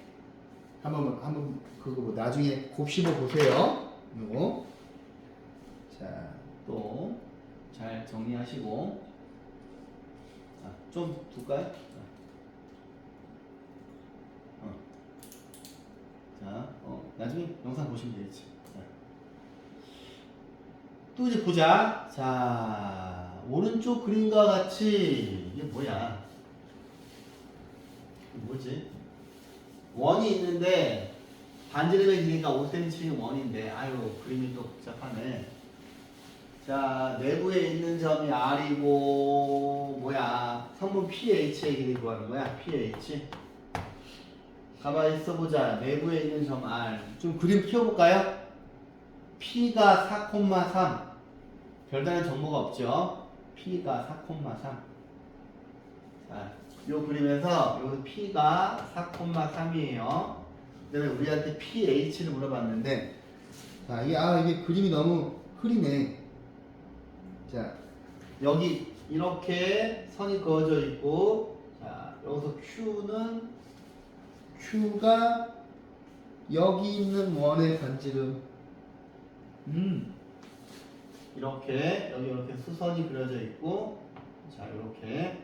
한번 그거 뭐 나중에 곱씹어 보세요. 이거. 자, 또 잘 정리하시고 좀 둘까요? 자, 나중에 영상 보시면 되겠지. 자. 또 이제 보자. 자, 오른쪽 그림과 같이 이게 뭐야? 이게 뭐지? 원이 있는데 반지름의 길이가 5cm인 원인데 그림이 또 복잡하네. 자, 내부에 있는 점이 R이고 뭐야? 성분 PH의 길이 구하는 거야. PH. 가만히 있어보자. 내부에 있는 점 R. 좀 그림 키워볼까요? P가 4,3. 별다른 정보가 없죠? P가 4,3. 자, 요 그림에서 여기 P가 4,3이에요. 그 다음에 우리한테 PH를 물어봤는데, 자, 이게 그림이 너무 흐리네. 자, 여기 이렇게 선이 그어져 있고, 자, 여기서 Q가 여기 있는 원의 반지름. 이렇게 여기 이렇게 수선이 그려져 있고, 자, 이렇게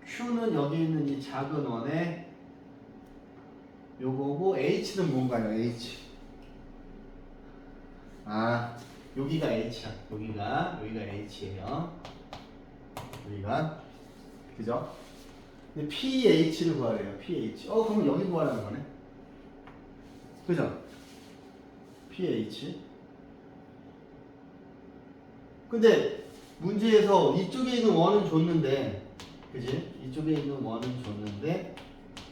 Q는 여기 있는 이 작은 원에 요거고 H는 뭔가요? H. 여기가 H야. 여기가 H예요. 여기가 그죠? 근데 PH를 구하래요. PH. 그러면 여기 구하라는 거네. 그죠? PH. 근데 문제에서 이쪽에 있는 원은 줬는데, 그지? 이쪽에 있는 원은 줬는데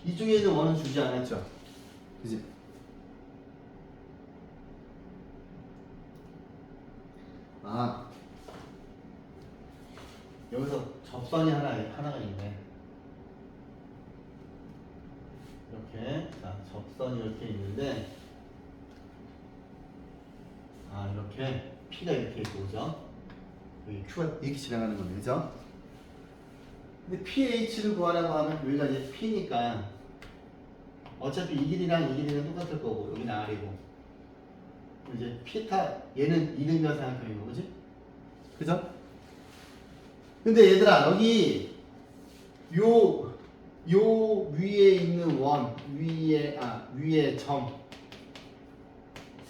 이쪽에 있는 원은 주지 않았죠? 그지? 여기서 접선이 하나가 있네. 이렇게 접선이 이렇게 있는데 이렇게 P가 이렇게 있고 그죠? 여기 Q가 이렇게 지나가는 거네, 그죠? 근데 PH를 구하라고 하면 여기가 이제 P니까 어차피 이 길이랑 똑같을 거고 여기는 R이고 이제 얘는 이등변 삼각형인 거지? 그죠? 근데 얘들아 여기 요 위에 있는 원 위에 점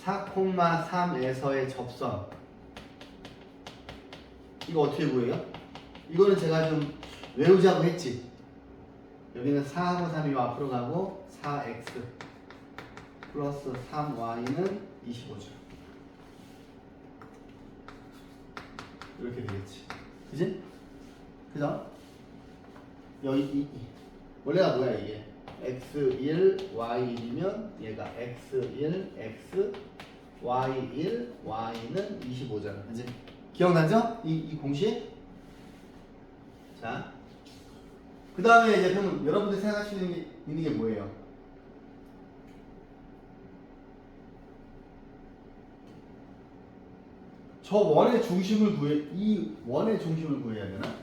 4,3에서의 접선 이거 어떻게 구해요? 이거는 제가 좀 외우자고 했지. 여기는 4하고 3이 앞으로 가고 4x 플러스 3y는 25죠. 이렇게 되겠지. 그지? 그죠? 여기 원래가 뭐야 이게? x1, y1이면 얘가 x1, x, y1, y는 25잖아. 그지? 기억나죠? 이 공식? 자, 그 다음에 이제 그럼 여러분들이 생각하시는 게 있는 게 뭐예요? 저 원의 중심을 이 원의 중심을 구해야 되나?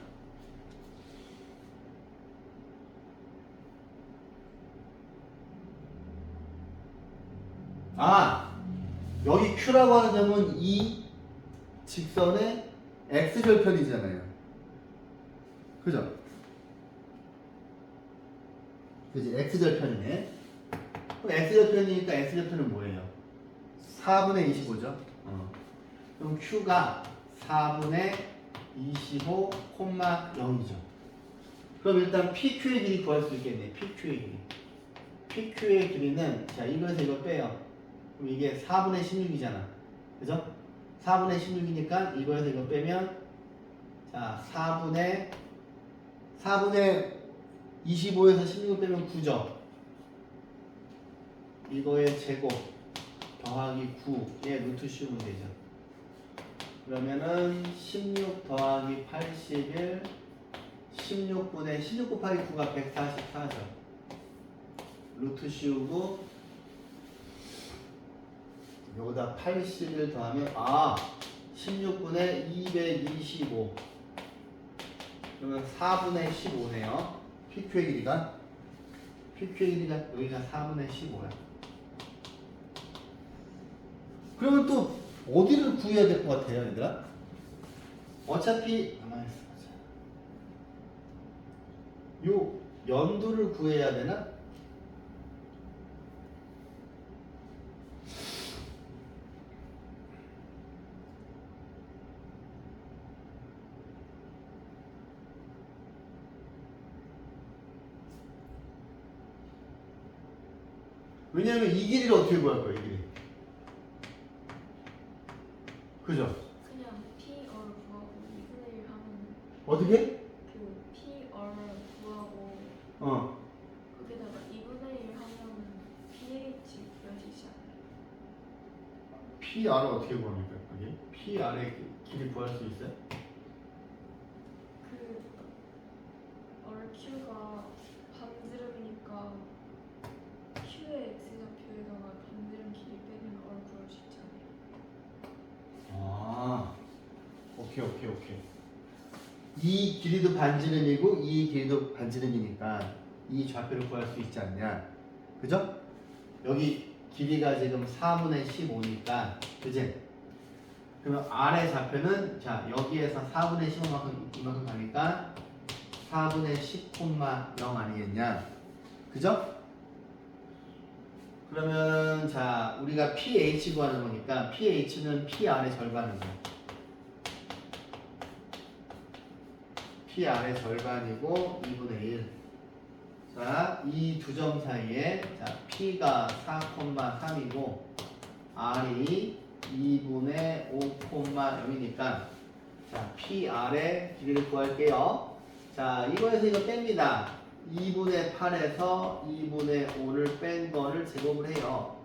여기 Q라고 하는 점은 이 직선의 X절편이잖아요. 그죠? 그지? X절편이네. 그럼 X절편이니까 X절편은 뭐예요? 4분의 25죠. 그럼 Q가 4분의 25, 0이죠. 그럼 일단 PQ의 길이 구할 수 있겠네. PQ의 길이. PQ의 길이는 자 이거에서 이거 빼요. 그럼 이게 4분의 16이잖아. 그죠? 4분의 16이니까 이거에서 이거 빼면 자 4분의 25에서 16을 빼면 9죠. 이거의 제곱 더하기 9의 루트 씌우면 되죠. 그러면은 16 더하기 81 16분의 16 곱하기 9가 144죠. 루트 씌우고 여기다 81 더하면 16분의 225 그러면 4분의 15네요. PQ의 길이가 여기가 4분의 15야. 그러면 또 어디를 구해야 될 것 같아요, 얘들아? 어차피 요 연도를 구해야 되나? 왜냐하면 이 길이를 어떻게 구할 거야, 이 길이? 그죠? 그냥 P 얼 구하고 2분의 1 하면 어떻게? 그 P 얼 구하고 어. 거기다가 2분의 1 하면 pH 구하시지 않아요? PR을 어떻게 구합니까? 여기? PR의 길이 구할 수 있어요? 그 얼 Q가 반지름이니까 Q의 X좌표에다가 반지름 길이 빼면 얼 구할 수 있잖아요. 오케이. 이 길이도 반지름이고 이 길이도 반지름이니까 이 좌표를 구할 수 있지 않냐? 그죠? 여기 길이가 지금 4분의 15니까 그지? 그러면 R의 좌표는 자 여기에서 4분의 15만큼 이만큼 가니까 4분의 10,0 아니겠냐? 그죠? 그러면 자 우리가 pH 구하는 거니까 pH는 PR의 절반인 거야. PR의 절반이고 2분의 1. 자, 이 두 점 사이에 자 P가 4,3이고 R이 2분의 5,0이니까 자 PR의 길이를 구할게요. 자 이거에서 이거 뺍니다. 2분의 8에서 2분의 5를 뺀 거를 제곱을 해요.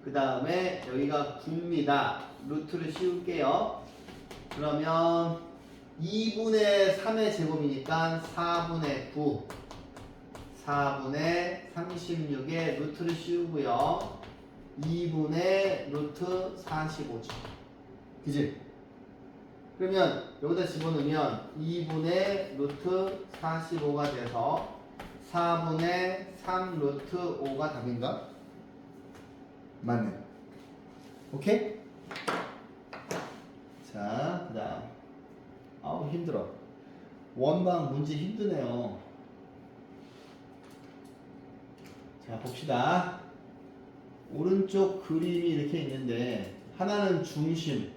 그 다음에 여기가 9입니다. 루트를 씌울게요. 그러면 2분의 3의 제곱이니까 4분의 9 4분의 36의 루트를 씌우고요. 2분의 루트 45죠. 그지? 그러면 여기다 집어넣으면 2분의 루트 45가 돼서 4분의 3 루트 5가 답인가? 맞네. 오케이? 자, 그 다음. 아우, 힘들어. 원방 문제 힘드네요. 자, 봅시다. 오른쪽 그림이 이렇게 있는데, 하나는 중심,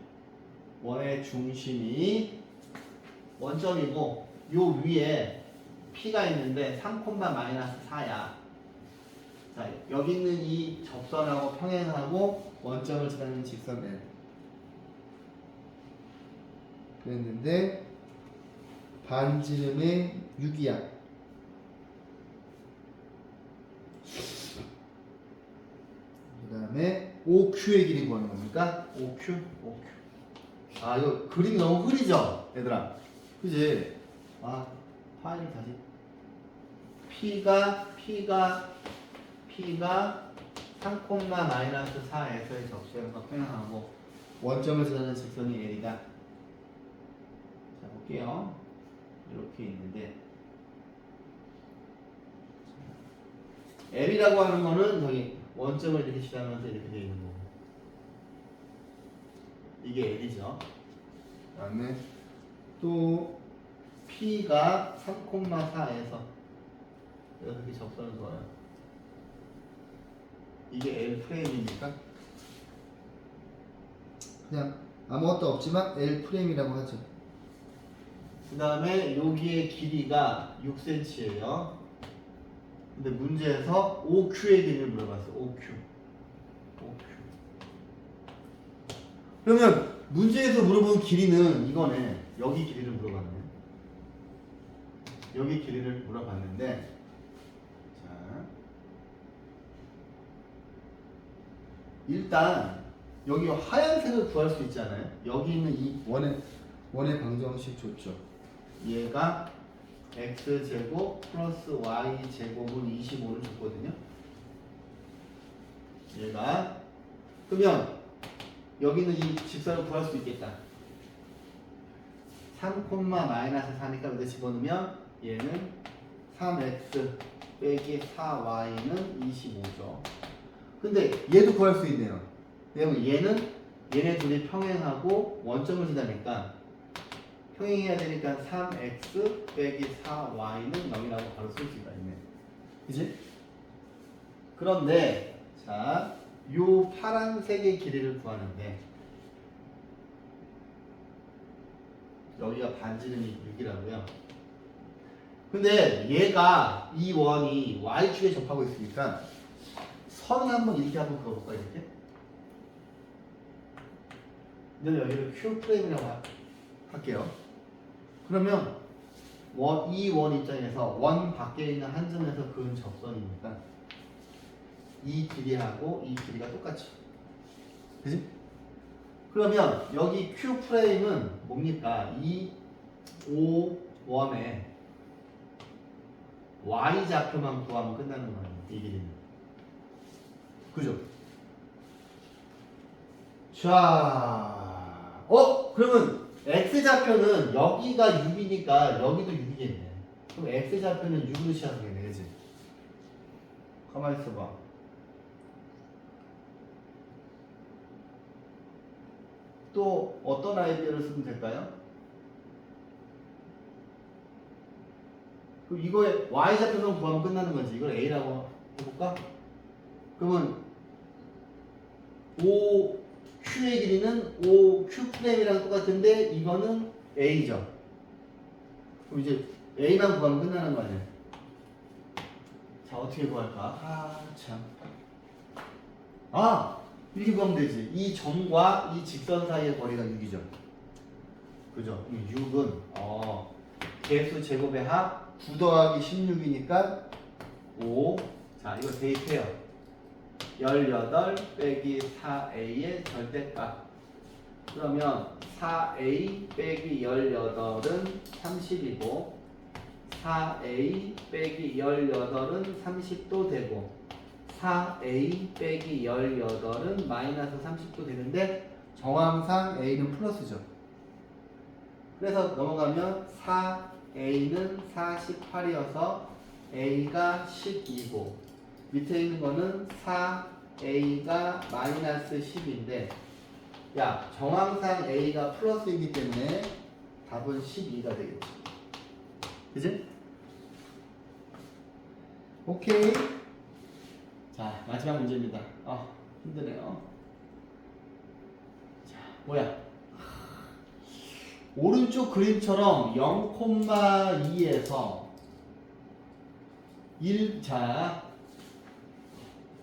원의 중심이 원점이고, 요 위에 P가 있는데 3,-4야. 자, 여기 있는 이 접선하고 평행하고 원점을 지나는 직선 L. 그랬는데 반지름의 6이야. 그 다음에 OQ의 길이 구하는 겁니까? OQ. 아, 이거 그림이 너무 흐리죠? 얘들아. 그지? 아, 파일 다시. P가 3,-4에서의 접선과 평행하고 원점을 지나는 직선이 L이다. 자, 볼게요. 이렇게 있는데 L이라고 하는 거는 여기 원점을 이렇게 지나면서 이렇게 되어 있는 거고 이게 L이죠. 그 다음에 또 P가 3,4에서 이렇게 접선을 둬요. 이게 L 프레임입니까? 그냥 아무것도 없지만 L 프레임이라고 하죠. 그 다음에 여기의 길이가 6cm예요. 근데 문제에서 OQ의 길이를 물어봤어. OQ. 그러면 문제에서 물어본 길이는 이거네. 여기 길이를 물어봤네. 여기 길이를 물어봤는데, 자, 일단 여기 하얀색을 구할 수 있잖아요. 여기 있는 이 원의 방정식 줬죠. 얘가 x제곱 플러스 y제곱은 25를 줬거든요. 얘가 그러면 여기는 이 직선을 구할 수 있겠다. 3, 마이너스 4니까 여기다 집어넣으면 얘는 3x 빼기 4y는 25죠. 근데 얘도 구할 수 있네요. 왜냐면 얘네 둘이 평행하고 원점을 지나니까 평행해야 되니까 3x 빼기 4y는 0이라고 바로 쓸 수가 있네. 그치? 그런데 자, 요 파란색의 길이를 구하는데 여기가 반지름이 6이라고요. 근데 얘가 이 원이 y축에 접하고 있으니까 선을 한번 이렇게 한번 그어볼까 이렇게? 근데 여기를 Q 프레임이라고 할게요. 그러면 이 원 입장에서 원 밖에 있는 한 점에서 그은 접선이니까 이 길이하고 이 길이가 똑같죠. 그지? 그러면 여기 Q 프레임은 뭡니까? 이 O1에 Y 좌표만 구하면 끝나는 거예요. 이 길이는. 그죠? 자, 그러면 X 좌표는 여기가 6이니까 여기도 6이겠네. 그럼 X 좌표는 6으로 시작하겠네, 그지? 가만히 있어봐. 또 어떤 아이디어를 쓰면 될까요? 그럼 이거에 Y 좌표만 구하면 끝나는 거지. 이걸 A라고 해볼까? 그러면 OQ의 길이는 OQ 프레임이랑 똑같은데 이거는 A죠. 그럼 이제 A만 구하면 끝나는 거 아니야? 자, 어떻게 구할까? 참. 이렇게 구하면 되지. 이 점과 이 직선 사이의 거리가 6이죠. 그죠? 6은 개수 제곱의 합 9 더하기 16이니까 5. 자, 이거 대입해요. 18 빼기 4a의 절대값. 그러면 4a 빼기 18은 30이고 4a 빼기 18은 30도 되고 4a 빼기 18은 마이너스 30도 되는데 정황상 a는 플러스죠. 그래서 넘어가면 4a는 48이어서 a가 12고 밑에 있는 거는 4a가 마이너스 10인데 야, 정황상 a가 플러스이기 때문에 답은 12가 되겠지. 그치? 오케이. 자, 마지막 문제입니다. 힘드네요. 자, 뭐야? 오른쪽 그림처럼 0,2에서 1, 자,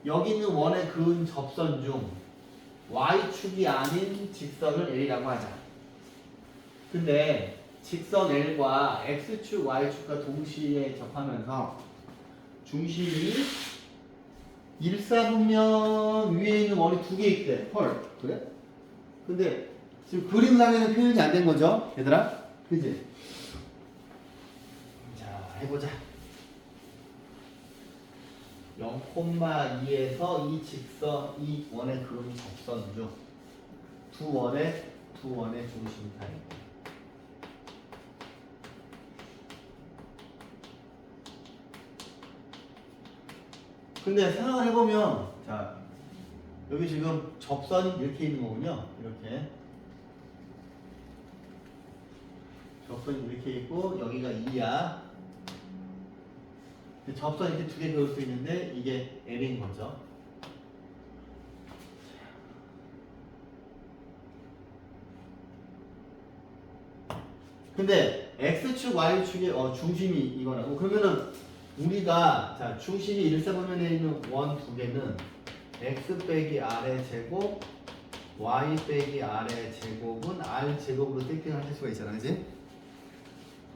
여기 있는 원에 그은 접선 중 y축이 아닌 직선을 L이라고 하자. 근데 직선 L과 x축, y축과 동시에 접하면서 중심이 일사분면 위에 있는 원이 2개 있대. 헐, 그래? 근데 지금 그림상에는 표현이 안 된 거죠, 얘들아? 그지? 자, 해보자. 0,2에서 이 직선, 이 원의 그음 접선 중 두 원의 중심 사이. 근데 생각을 해보면, 자, 여기 지금 접선이 이렇게 있는 거군요. 이렇게. 접선이 이렇게 있고, 여기가 2야. 접선 이렇게 2개 그을 수 있는데, 이게 L인 거죠. 근데 x축, y축의 중심이 이거라고. 그러면은 우리가 자 중심이 일사분면에 있는 원 두 개는 x 빼기 r의 제곱, y 빼기 r의 제곱은 r 제곱으로 세팅을 하실 수가 있잖아, 그지?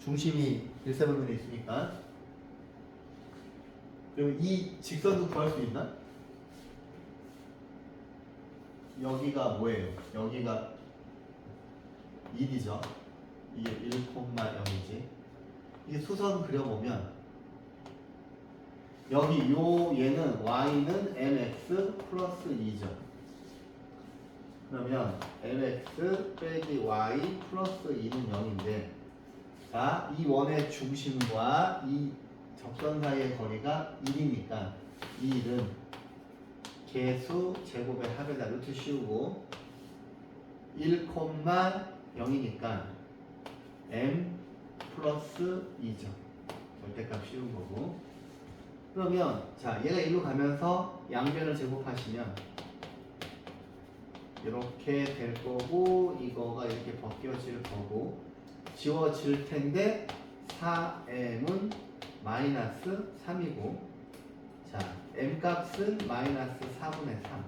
중심이 일사분면에 있으니까. 그럼 이 직선도 구할 수 있나? 여기가 뭐예요? 여기가 1이죠. 이게 1,0이지. 이게 수선 그려보면 여기 얘는 y는 mx 플러스 2죠. 그러면 mx 빼기 y 플러스 2는 0인데 자, 이 원의 중심과 이 접선 사이의 거리가 1이니까 이 1은 개수 제곱의 합에다 루트 씌우고 1,0이니까 m 플러스 2죠. 절대값 씌운 거고. 그러면 자 얘가 1로 가면서 양변을 제곱하시면 이렇게 될 거고 이거가 이렇게 벗겨질 거고 지워질 텐데 4m은 마이너스 3이고 자 m 값은 마이너스 4분의 3.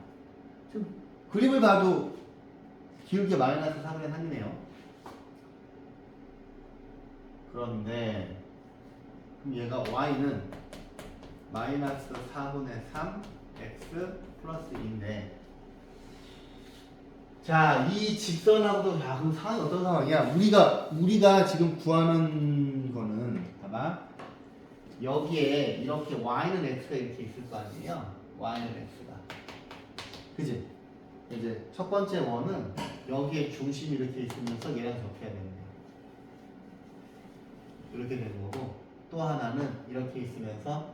지금 그림을 봐도 기울기 마이너스 4분의 3이네요. 그런데 그럼 얘가 y는 마이너스 4분의 3 x 플러스 2인데 자 이 직선하고도 야 그럼 상황이 어떤 상황이야? 우리가 지금 구하는 거는 봐봐 여기에 이렇게 y는 x가 이렇게 있을 거 아니에요? y는 x가 그지? 이제 첫 번째 원은 여기에 중심이 이렇게 있으면서 얘랑 접해야 되는 거야. 이렇게 되는 거고 또 하나는 이렇게 있으면서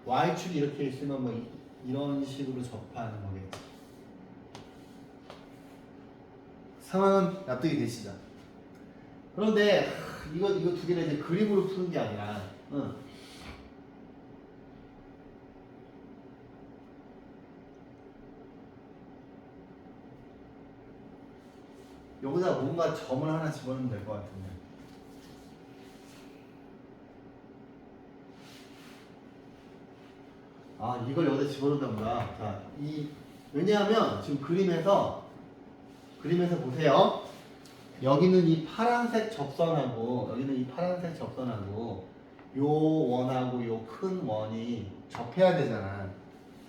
y축이 이렇게 있으면 뭐 이런 식으로 접하는 거겠지. 상황은 납득이 되시죠? 그런데 이거 두 개는 이제 그림으로 푸는 게 아니라 여기다 뭔가 점을 하나 집어넣으면 될 것 같은데. 아 이걸 여기다 집어넣는다구나. 자, 왜냐하면 지금 그림에서 보세요. 여기는 이 파란색 접선하고 요 원하고 요 큰 원이 접해야 되잖아.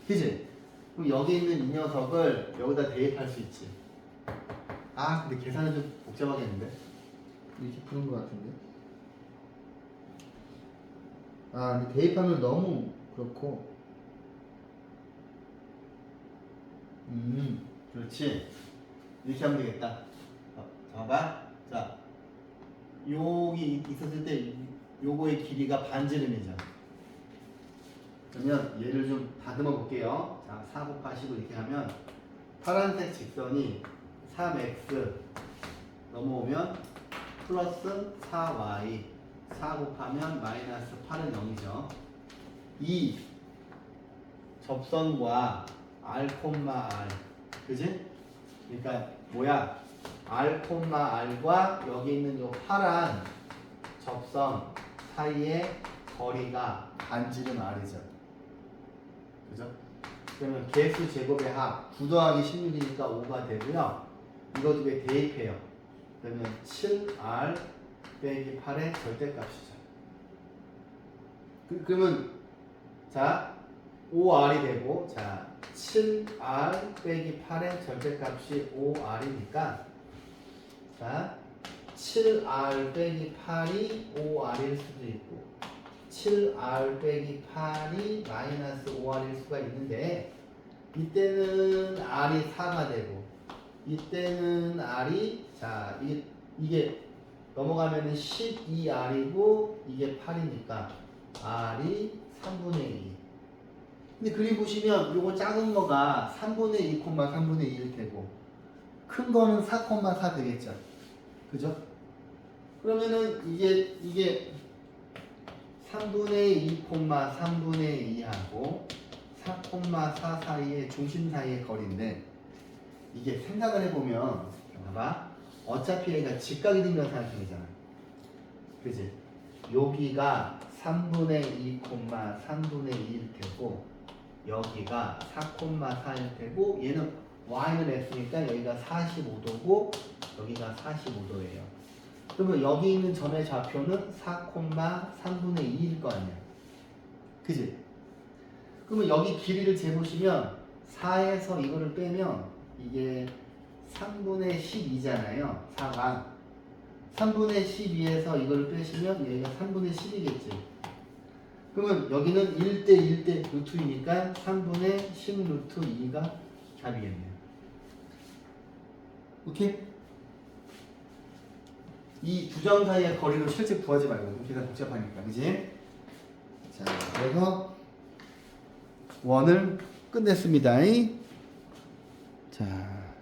그지? 그럼 여기 있는 이 녀석을 여기다 대입할 수 있지. 아 근데 계산은 좀 복잡하겠는데? 이렇게 푸는 것 같은데? 아 근데 대입하면 너무 그렇고 그렇지. 이렇게 하면 되겠다. 봐봐. 자, 여기 있었을 때 요거의 길이가 반지름이죠. 그러면 얘를 좀 다듬어 볼게요. 자, 4 곱하시고 이렇게 하면 파란색 직선이 3x 넘어오면 플러스 4y 4 곱하면 마이너스 8은 0이죠. 이 접선과 r, r 그지? 그러니까 뭐야? r, r과 여기 있는 요 파란 접선 사이의 거리가 반지름 r이죠. 그죠? 그러면 개수 제곱의 합 9 더하기 16이니까 5가 되고요. 이거 두 개 대입해요. 그러면 7r 빼기 8의 절대값이죠. 그러면 자 5r이 되고 자 7r 빼기 8의 절대값이 5r이니까 자 7r 빼기 8이 5r일 수도 있고 7r 빼기 8이 마이너스 5r일 수가 있는데 이때는 r이 4가 되고 이때는 r이 자 이게 넘어가면은 12r이고 이게 8이니까 r이 3분의 2. 근데 그림 보시면 요거 작은 거가 3분의 2, 3분의 2일 테고 큰 거는 4,4 되겠죠. 그죠? 그러면은 이게 3분의 2, 3분의 2하고 4,4 사이의 중심 사이의 거리인데 이게 생각을 해보면 봐봐 어차피 얘가 직각이 된다는 생각이 들잖아. 그지? 여기가 3분의 2, 3분의 2일 테고 여기가 4,4일 테고 얘는 y는 x니까 여기가 45도고 여기가 45도예요. 그러면 여기 있는 점의 좌표는 4,3분의 2일 거 아니야. 그지? 그러면 여기 길이를 재보시면 4에서 이거를 빼면 이게 3분의 12잖아요. 4가 3분의 12에서 이걸 빼시면 여기가 3분의 10이겠지. 그러면 여기는 1대 1대 루트 2니까 3분의 10 루트 2가 답이겠네요. 오케이? 이 두 점 사이의 거리를 실제 구하지 말고 계산 복잡하니까, 그지? 자, 그래서 원을 끝냈습니다. 자.